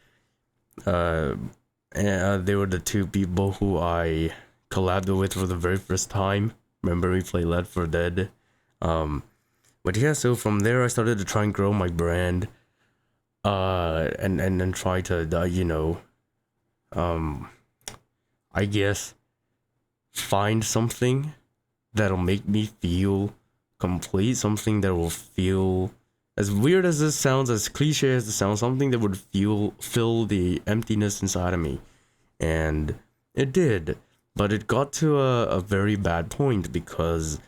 Speaker 1: And they were the two people who I collabed with for the very first time. Remember we played Left 4 Dead. But yeah, so from there I started to try and grow my brand. And then try to I guess find something that'll make me feel complete, something that will feel, as weird as this sounds, as cliche as it sounds, something that would fill the emptiness inside of me. And it did, but it got to a very bad point because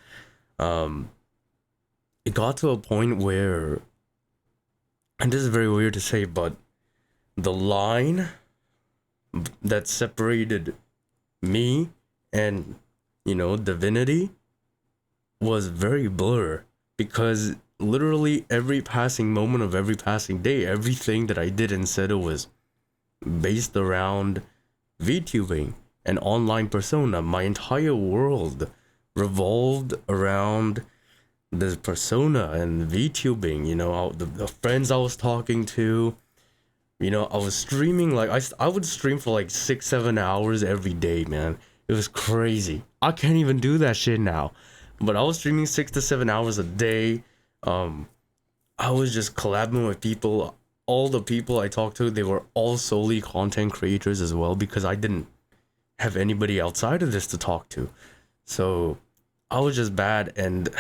Speaker 1: it got to a point where, and this is very weird to say, but the line that separated me and, divinity was very blur, because literally every passing moment of every passing day, everything that I did and said, it was based around VTubing and online persona. My entire world revolved around this persona and VTubing. The friends I was talking to, I was streaming, like I would stream for like 6-7 hours every day, man. It was crazy. I can't even do that shit now. But I was streaming 6 to 7 hours a day. I was just collabing with people. All the people I talked to, they were all solely content creators as well, because I didn't have anybody outside of this to talk to. So I was just bad, and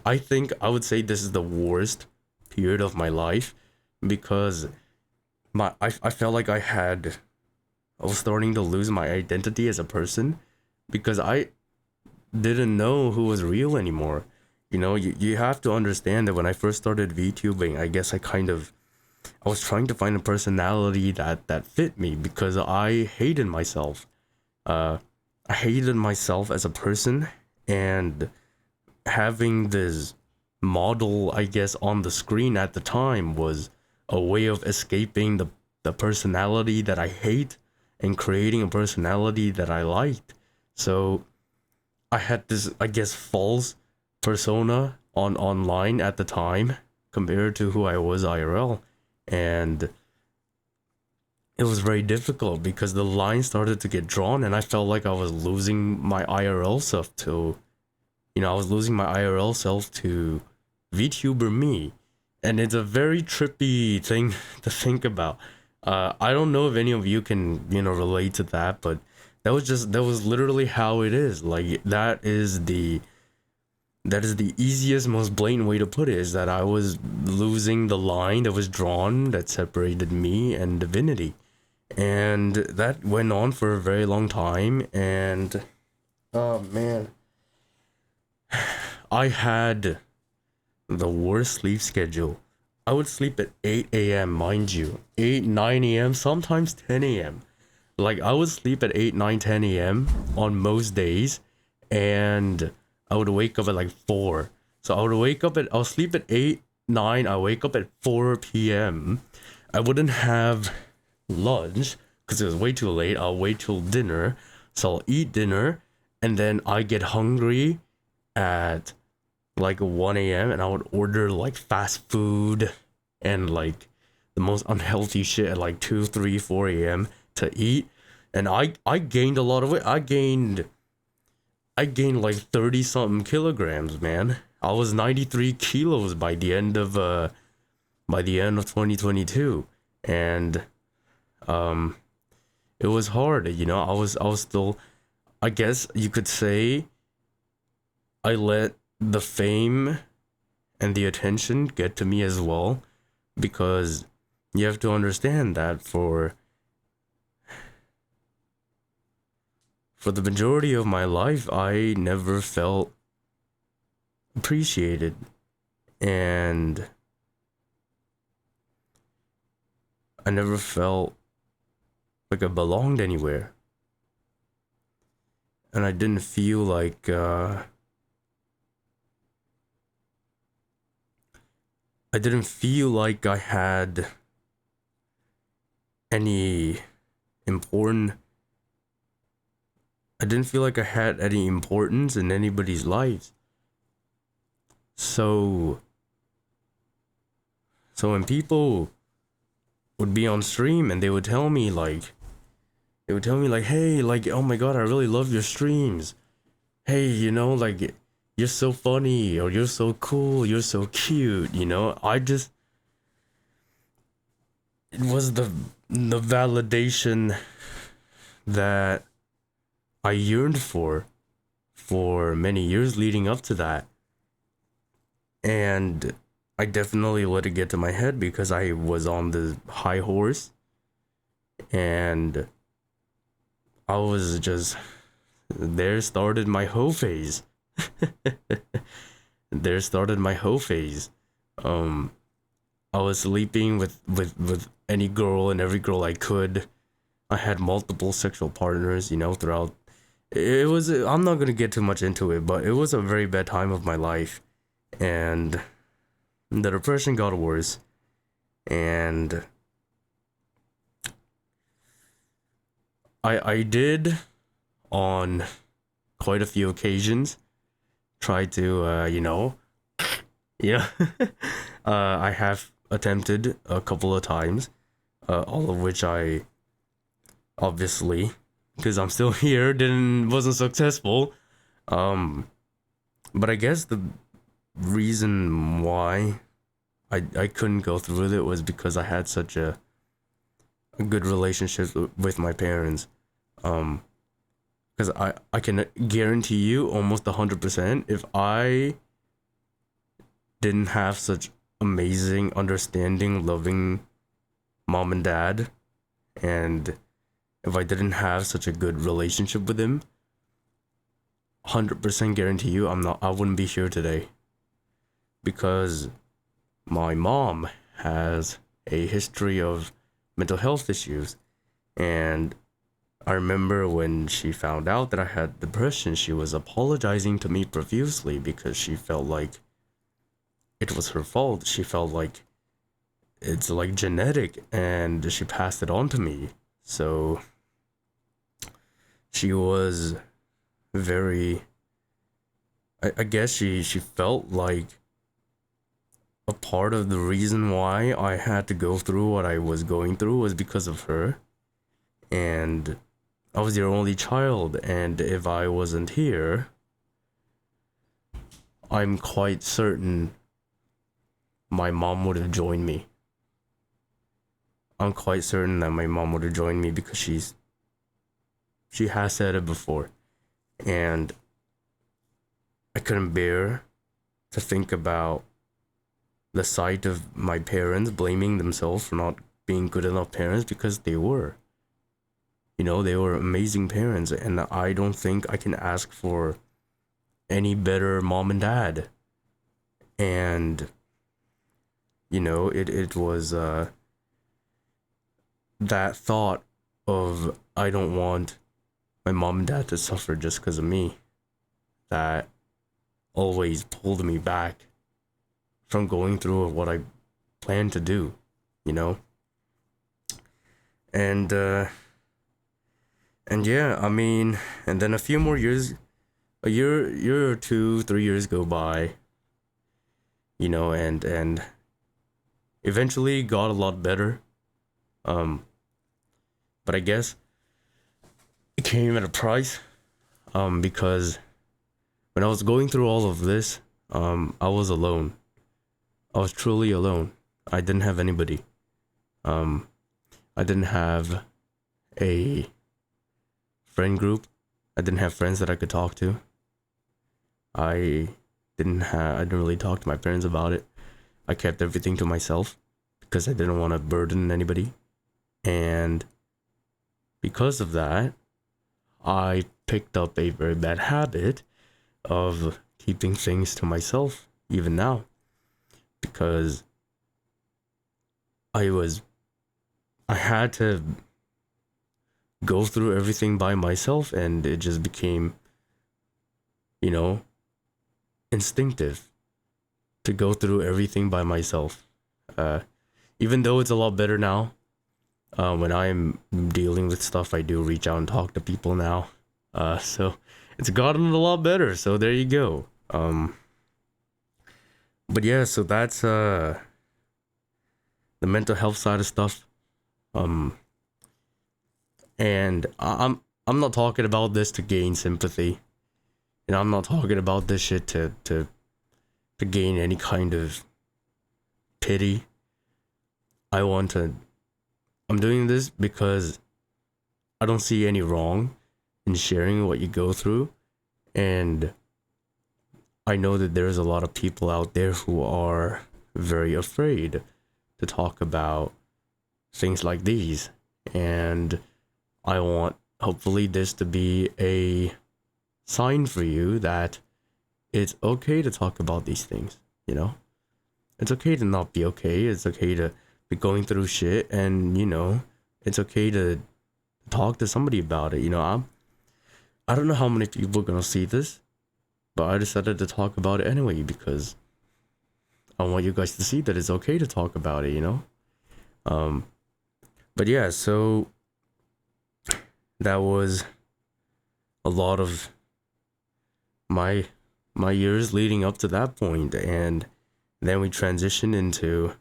Speaker 1: I think I would say this is the worst period of my life, because I felt like I was starting to lose my identity as a person, because I didn't know who was real anymore. You have to understand that when I first started VTubing, I guess I was trying to find a personality that fit me, because I hated myself. I hated myself as a person, and having this model, I guess, on the screen at the time was a way of escaping the personality that I hate and creating a personality that I liked. So I had this, I guess, false persona online at the time compared to who I was IRL. And it was very difficult because the line started to get drawn, and I felt like I was losing my IRL self to, VTuber me. And it's a very trippy thing to think about. I don't know if any of you can, relate to that, but that was literally how it is. Like, that is the easiest, most blatant way to put it, is that I was losing the line that was drawn that separated me and divinity. And that went on for a very long time, and oh man, I had the worst sleep schedule. I would sleep at 8 a.m., mind you. 8, 9 a.m., sometimes 10 a.m. Like, I would sleep at 8, 9, 10 a.m. on most days, and I would wake up at like 4. So I'll sleep at 8, 9, I wake up at 4 p.m. I wouldn't have lunch because it was way too late. I'll wait till dinner. So I'll eat dinner, and then I get hungry at like 1 a.m. and I would order like fast food and like the most unhealthy shit at like 2, 3, 4 a.m. to eat. And I gained a lot of weight. I gained like 30 something kilograms, man. I was 93 kilos by the end of 2022. And it was hard, I was still, I guess you could say, I let the fame and the attention get to me as well, because You have to understand that for the majority of my life, I never felt appreciated, and I never felt like I belonged anywhere. And I didn't feel like I had any important I didn't feel like I had any importance in anybody's lives. So when people would be on stream and they would tell me like, hey, like, oh my god, I really love your streams. Hey, you know, like, you're so funny, or you're so cool, you're so cute, you know? It was the validation that I yearned for many years leading up to that. And I definitely let it get to my head because I was on the high horse, and I was just, there started my hoe phase. There started my hoe phase. I was sleeping with any girl and every girl I could. I had multiple sexual partners, you know, throughout. It was, I'm not gonna get too much into it, but it was a very bad time of my life. And the depression got worse. And I did, on quite a few occasions, try to, yeah, I have attempted a couple of times, all of which I obviously, because I'm still here, wasn't successful. But I guess the reason why I couldn't go through with it was because I had such a good relationship with my parents. Because I can guarantee you almost 100%, if I didn't have such amazing, understanding, loving mom and dad, and if I didn't have such a good relationship with them, 100% guarantee you I wouldn't be here today. Because my mom has a history of mental health issues, and I remember when she found out that I had depression, she was apologizing to me profusely because she felt like it was her fault. She felt like it's like genetic, and she passed it on to me. So she was very, I guess she felt like a part of the reason why I had to go through what I was going through was because of her. And I was their only child, and if I wasn't here, I'm quite certain my mom would have joined me. I'm quite certain that my mom would have joined me because she has said it before. And I couldn't bear to think about the sight of my parents blaming themselves for not being good enough parents, because they were. You know, they were amazing parents, and I don't think I can ask for any better mom and dad. And, you know, it was that thought of, I don't want my mom and dad to suffer just because of me, that always pulled me back from going through what I planned to do, you know? And yeah, I mean, and then a few more years, a year or two, 3 years go by, you know, and eventually got a lot better. But I guess it came at a price, because when I was going through all of this, I was alone. I was truly alone. I didn't have anybody. I didn't have a friend group. I didn't have friends that I could talk to. I didn't really talk to my parents about it. I kept everything to myself because I didn't want to burden anybody. And because of that, I picked up a very bad habit of keeping things to myself, even now, because I had to go through everything by myself, and it just became, you know, instinctive to go through everything by myself. Even though it's a lot better now, when I'm dealing with stuff, I do reach out and talk to people now. So it's gotten a lot better. So there you go. But yeah, so that's the mental health side of stuff. And I'm not talking about this to gain sympathy. You know, I'm not talking about this shit to gain any kind of pity. I'm doing this because I don't see any wrong in sharing what you go through, and I know that there's a lot of people out there who are very afraid to talk about things like these, and I want hopefully this to be a sign for you that it's okay to talk about these things, you know? It's okay to not be okay. It's okay to be going through shit, and, you know, it's okay to talk to somebody about it, you know? I don't know how many people are gonna see this, but I decided to talk about it anyway because I want you guys to see that it's okay to talk about it, you know? But yeah, so that was a lot of my years leading up to that point, and then we transitioned into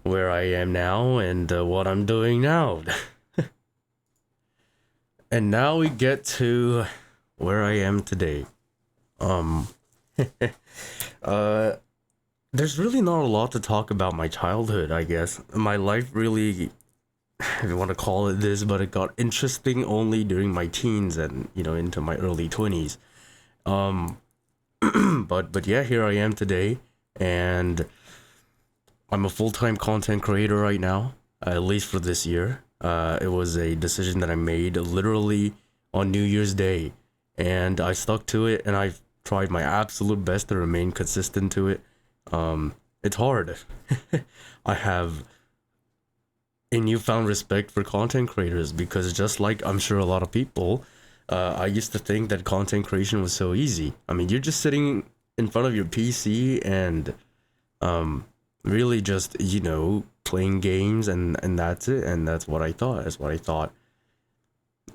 Speaker 1: where I am now and what I'm doing now. And now we get to where I am today. There's really not a lot to talk about my childhood, I guess. My life really, if you want to call it this, but it got interesting only during my teens and, you know, into my early 20s. But yeah, here I am today, and I'm a full-time content creator right now, at least for this year. It was a decision that I made literally on New Year's Day, and I stuck to it, and I've tried my absolute best to remain consistent to it. It's hard. I have a newfound respect for content creators because, just like I'm sure a lot of people, I used to think that content creation was so easy. I mean, you're just sitting in front of your PC and really just, you know, playing games, and that's it. And that's what I thought. That's what I thought,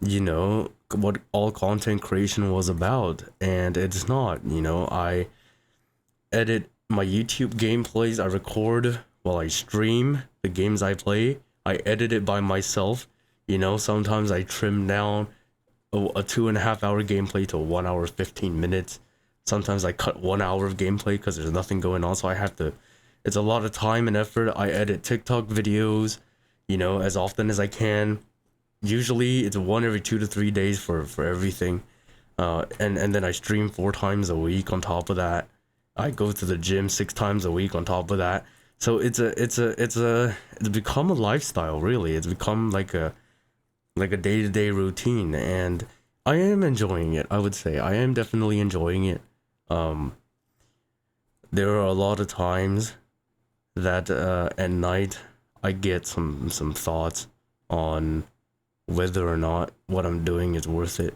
Speaker 1: you know, what all content creation was about. And it's not, you know. I edit my YouTube gameplays, I record while I stream the games I play. I edit it by myself. You know, sometimes I trim down a 2.5 hour gameplay to 1 hour 15 minutes. Sometimes I cut 1 hour of gameplay because there's nothing going on, so I have to. It's a lot of time and effort. I edit TikTok videos, you know, as often as I can. Usually it's one every 2 to 3 days for everything. And then I stream 4 times a week on top of that. I go to the gym 6 times a week on top of that. So it's become a lifestyle, really. It's become like a day-to-day routine, and I am enjoying it. I would say I am definitely enjoying it. There are a lot of times that at night I get some thoughts on whether or not what I'm doing is worth it.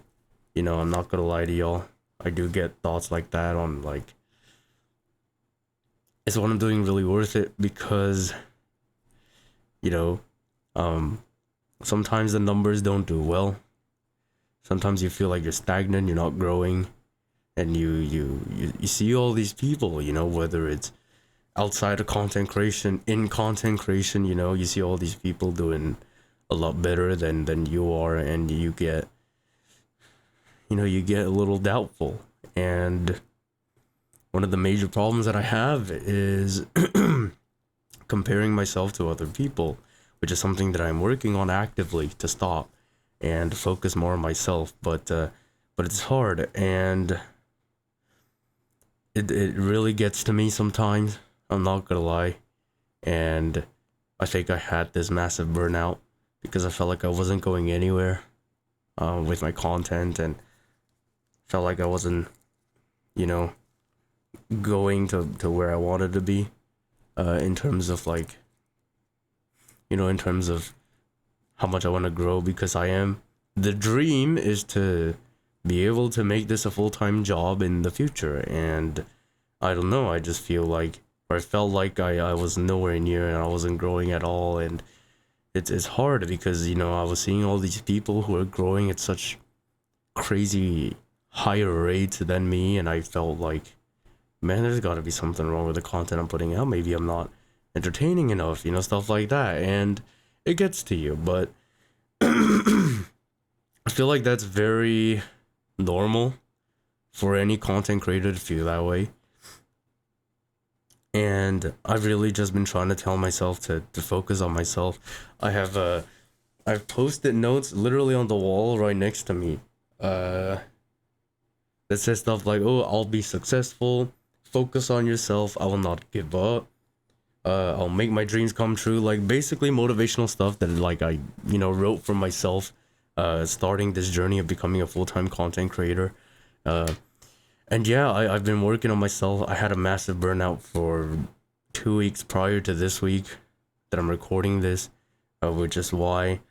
Speaker 1: You know, I'm not gonna lie to y'all. I do get thoughts like that on, like, is what I'm doing really worth it? Because, you know, sometimes the numbers don't do well. Sometimes you feel like you're stagnant, you're not growing, and you see all these people, you know, whether it's outside of content creation, in content creation, you know, you see all these people doing a lot better than you are, and you get a little doubtful. And one of the major problems that I have is comparing myself to other people, which is something that I'm working on actively to stop and focus more on myself. But it's hard, and it really gets to me sometimes. I'm not gonna lie, and I think I had this massive burnout because I felt like I wasn't going anywhere with my content, and felt like I wasn't, you know, going to where I wanted to be in terms of like, in terms of how much I want to grow, because the dream is to be able to make this a full-time job in the future. And I don't know, I just feel like, or I felt like I was nowhere near and I wasn't growing at all. And it's hard because, I was seeing all these people who are growing at such crazy higher rates than me, and I felt like, man, there's got to be something wrong with the content I'm putting out. Maybe I'm not entertaining enough, stuff like that. And it gets to you, but I feel like that's very normal for any content creator to feel that way. And I've really just been trying to tell myself to focus on myself. I've posted notes literally on the wall right next to me that says stuff like, oh, I'll be successful, focus on yourself, I will not give up, I'll make my dreams come true. Like, basically motivational stuff that like I wrote for myself starting this journey of becoming a full-time content creator. And yeah, I've been working on myself. I had a massive burnout for 2 weeks prior to this week that I'm recording this, which is why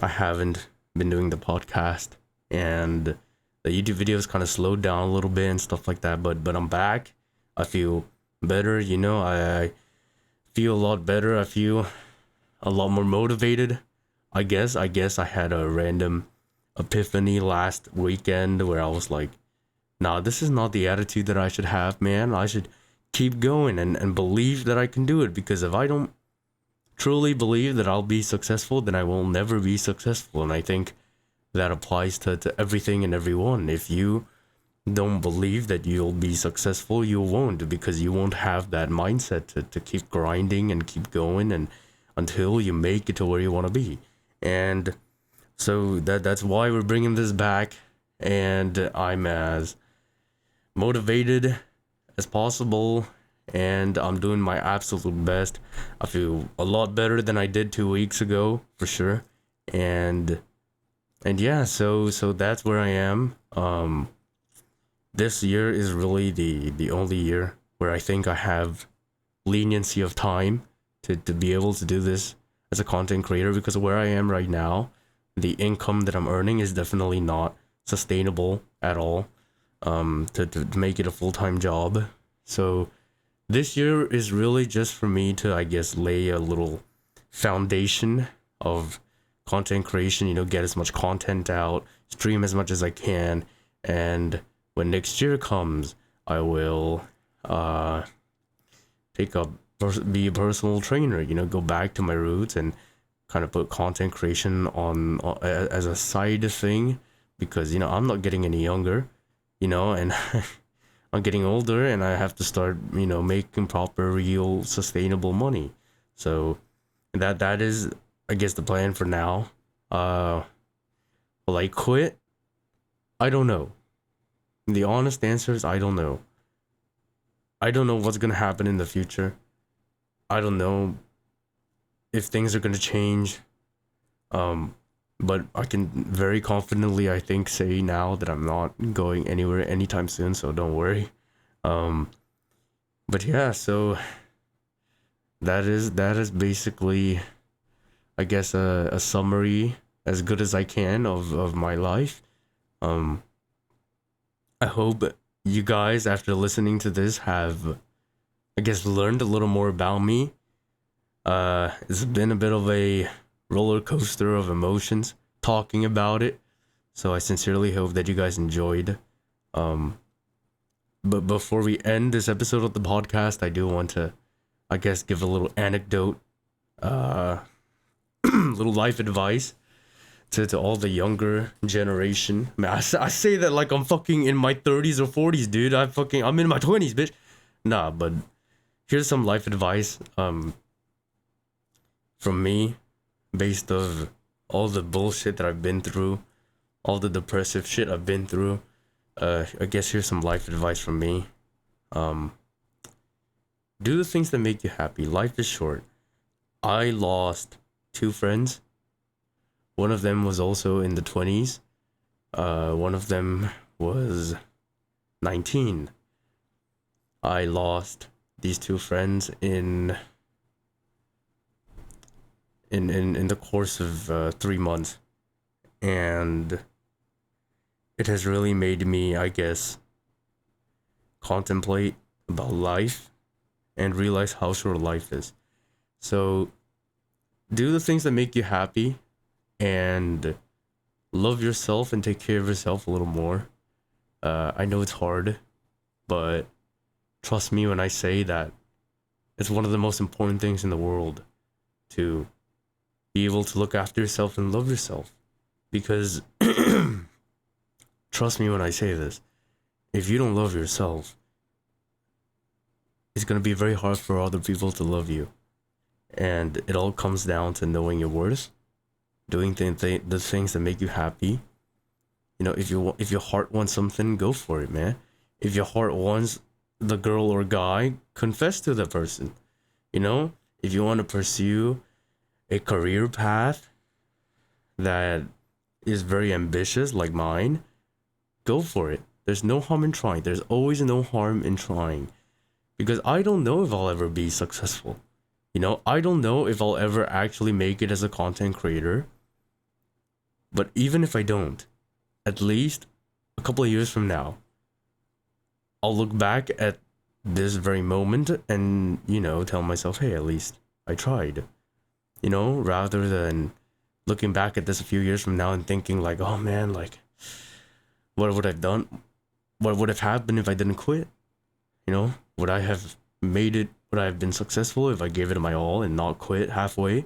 Speaker 1: I haven't been doing the podcast, and the YouTube videos kind of slowed down a little bit and stuff like that. But I'm back. I feel better. I feel a lot better. I feel a lot more motivated. I guess I had a random epiphany last weekend where I was like, nah, this is not the attitude that I should have, man. I should keep going and believe that I can do it, because if I don't truly believe that I'll be successful, then I will never be successful. And I think that applies to everything and everyone. If you don't believe that you'll be successful, you won't, because you won't have that mindset to keep grinding and keep going and until you make it to where you want to be. And so that's why we're bringing this back, and I'm as motivated as possible, and I'm doing my absolute best. I feel a lot better than I did 2 weeks ago, for sure. And yeah, so that's where I am. This year is really the only year where I think I have leniency of time to be able to do this as a content creator, because where I am right now, the income that I'm earning is definitely not sustainable at all, to make it a full-time job. So this year is really just for me to, I guess, lay a little foundation of content creation, get as much content out, stream as much as I can, and when next year comes, I will be a personal trainer, go back to my roots and kind of put content creation on as a side thing, because I'm not getting any younger, and I'm getting older, and I have to start making proper, real, sustainable money. So that is, I guess, the plan for now. Will I quit? I don't know. The honest answer is I don't know. I don't know what's gonna happen in the future. I don't know if things are gonna change. But I can very confidently, I think, say now that I'm not going anywhere anytime soon, so don't worry. But yeah, so that is basically, I guess, a summary as good as I can of my life. I hope you guys, after listening to this, have, I guess, learned a little more about me. It's been a bit of a roller coaster of emotions talking about it, so I sincerely hope that you guys enjoyed. But before we end this episode of the podcast, I do want to, I guess, give a little anecdote, little life advice to all the younger generation. Man, I say that like I'm fucking in my 30s or 40s, dude. I'm in my 20s, bitch. Nah, but here's some life advice from me, based of all the bullshit that I've been through, all the depressive shit I've been through. I guess here's some life advice from me. Do the things that make you happy. Life is short. I lost two friends. One of them was also in the 20s. One of them was 19. I lost these two friends in the course of 3 months, and it has really made me, I guess, contemplate about life and realize how short life is. So do the things that make you happy and love yourself and take care of yourself a little more. I know it's hard, but trust me when I say that it's one of the most important things in the world to be able to look after yourself and love yourself. Because trust me when I say this, if you don't love yourself, it's going to be very hard for other people to love you. And it all comes down to knowing your worth, doing the things that make you happy. You know, if your heart wants something, go for it, man. If your heart wants the girl or guy, confess to the person. You know, if you want to pursue a career path that is very ambitious like mine, go for it. There's no harm in trying. There's always no harm in trying. Because I don't know if I'll ever be successful. You know, I don't know if I'll ever actually make it as a content creator. But even if I don't, at least a couple of years from now, I'll look back at this very moment and, you know, tell myself, hey, at least I tried. You know, rather than looking back at this a few years from now and thinking like, oh man, like, what would I've done? What would have happened if I didn't quit? You know, would I have made it? Would I have been successful if I gave it my all and not quit halfway?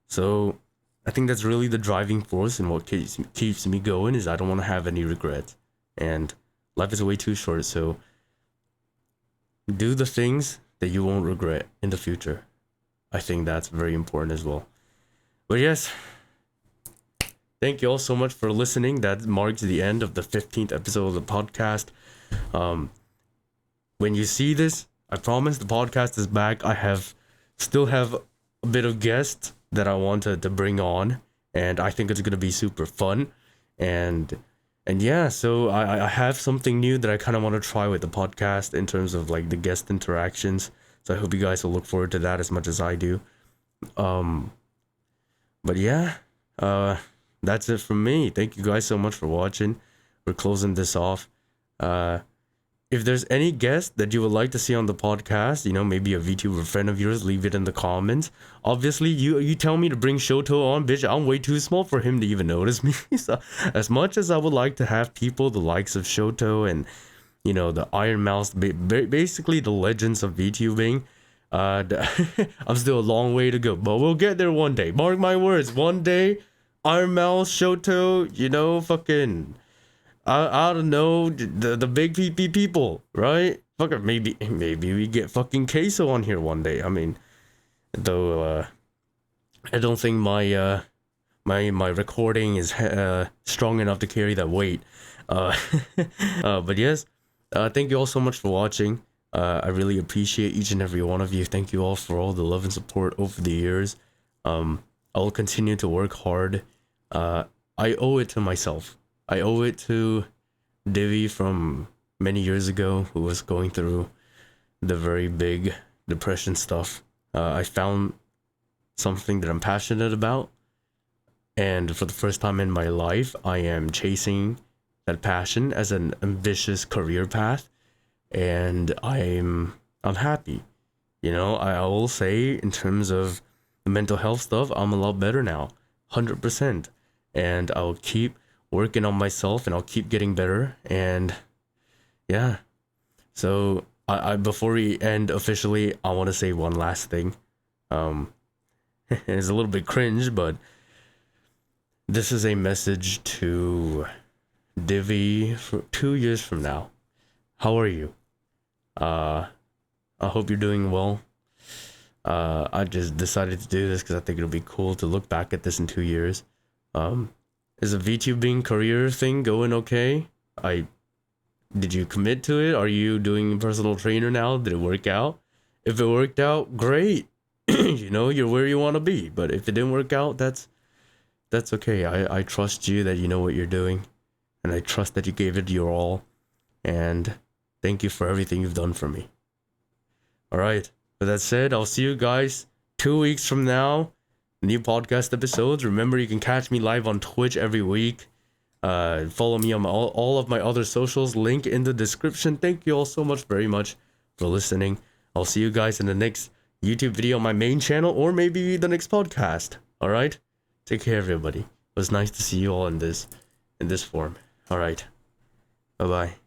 Speaker 1: So I think that's really the driving force and what keeps me going is I don't want to have any regrets. And life is way too short, so do the things that you won't regret in the future. I think that's very important as well. But yes, thank you all so much for listening. That marks the end of the 15th episode of the podcast. When you see this, I promise the podcast is back. I still have a bit of guests that I wanted to bring on, and I think it's gonna be super fun. And yeah, so I have something new that I kind of want to try with the podcast in terms of like the guest interactions. So I hope you guys will look forward to that as much as I do. But yeah, that's it from me. Thank you guys so much for watching. We're closing this off. If there's any guest that you would like to see on the podcast, you know, maybe a VTuber friend of yours, leave it in the comments. Obviously, you tell me to bring Shoto on, bitch. I'm way too small for him to even notice me. So, as much as I would like to have people the likes of Shoto and, you know, the Iron Mouse, basically the legends of VTubing, I'm still a long way to go. But we'll get there one day. Mark my words, one day, Iron Mouse, Shoto, you know, fucking... I don't know, the big PP people, right? Fucking maybe we get fucking Queso on here one day. I mean, though I don't think my my recording is strong enough to carry that weight. But yes, thank you all so much for watching. I really appreciate each and every one of you. Thank you all for all the love and support over the years. I will continue to work hard. I owe it to myself. I owe it to Divi from many years ago who was going through the very big depression stuff. I found something that I'm passionate about, and for the first time in my life, I am chasing that passion as an ambitious career path, and I'm happy. You know, I will say in terms of the mental health stuff, I'm a lot better now, 100%, and I'll keep working on myself and I'll keep getting better. And yeah, so I before we end officially, I want to say one last thing. It's a little bit cringe, but this is a message to Divi for 2 years from now. How are you? I hope you're doing well. I just decided to do this because I think it'll be cool to look back at this in 2 years. Is the VTubing career thing going okay? Did you commit to it? Are you doing personal trainer now? Did it work out? If it worked out, great. you know, you're where you want to be. But if it didn't work out, that's okay. I trust you that you know what you're doing, and I trust that you gave it your all. And thank you for everything you've done for me. All right. With that said, I'll see you guys 2 weeks from now. New podcast episodes. Remember, you can catch me live on Twitch every week. Follow me on all of my other socials. Link in the description. Thank you all so much, very much for listening. I'll see you guys in the next YouTube video on my main channel, or maybe the next podcast. All right. Take care, everybody. It was nice to see you all in this form. All right. Bye bye.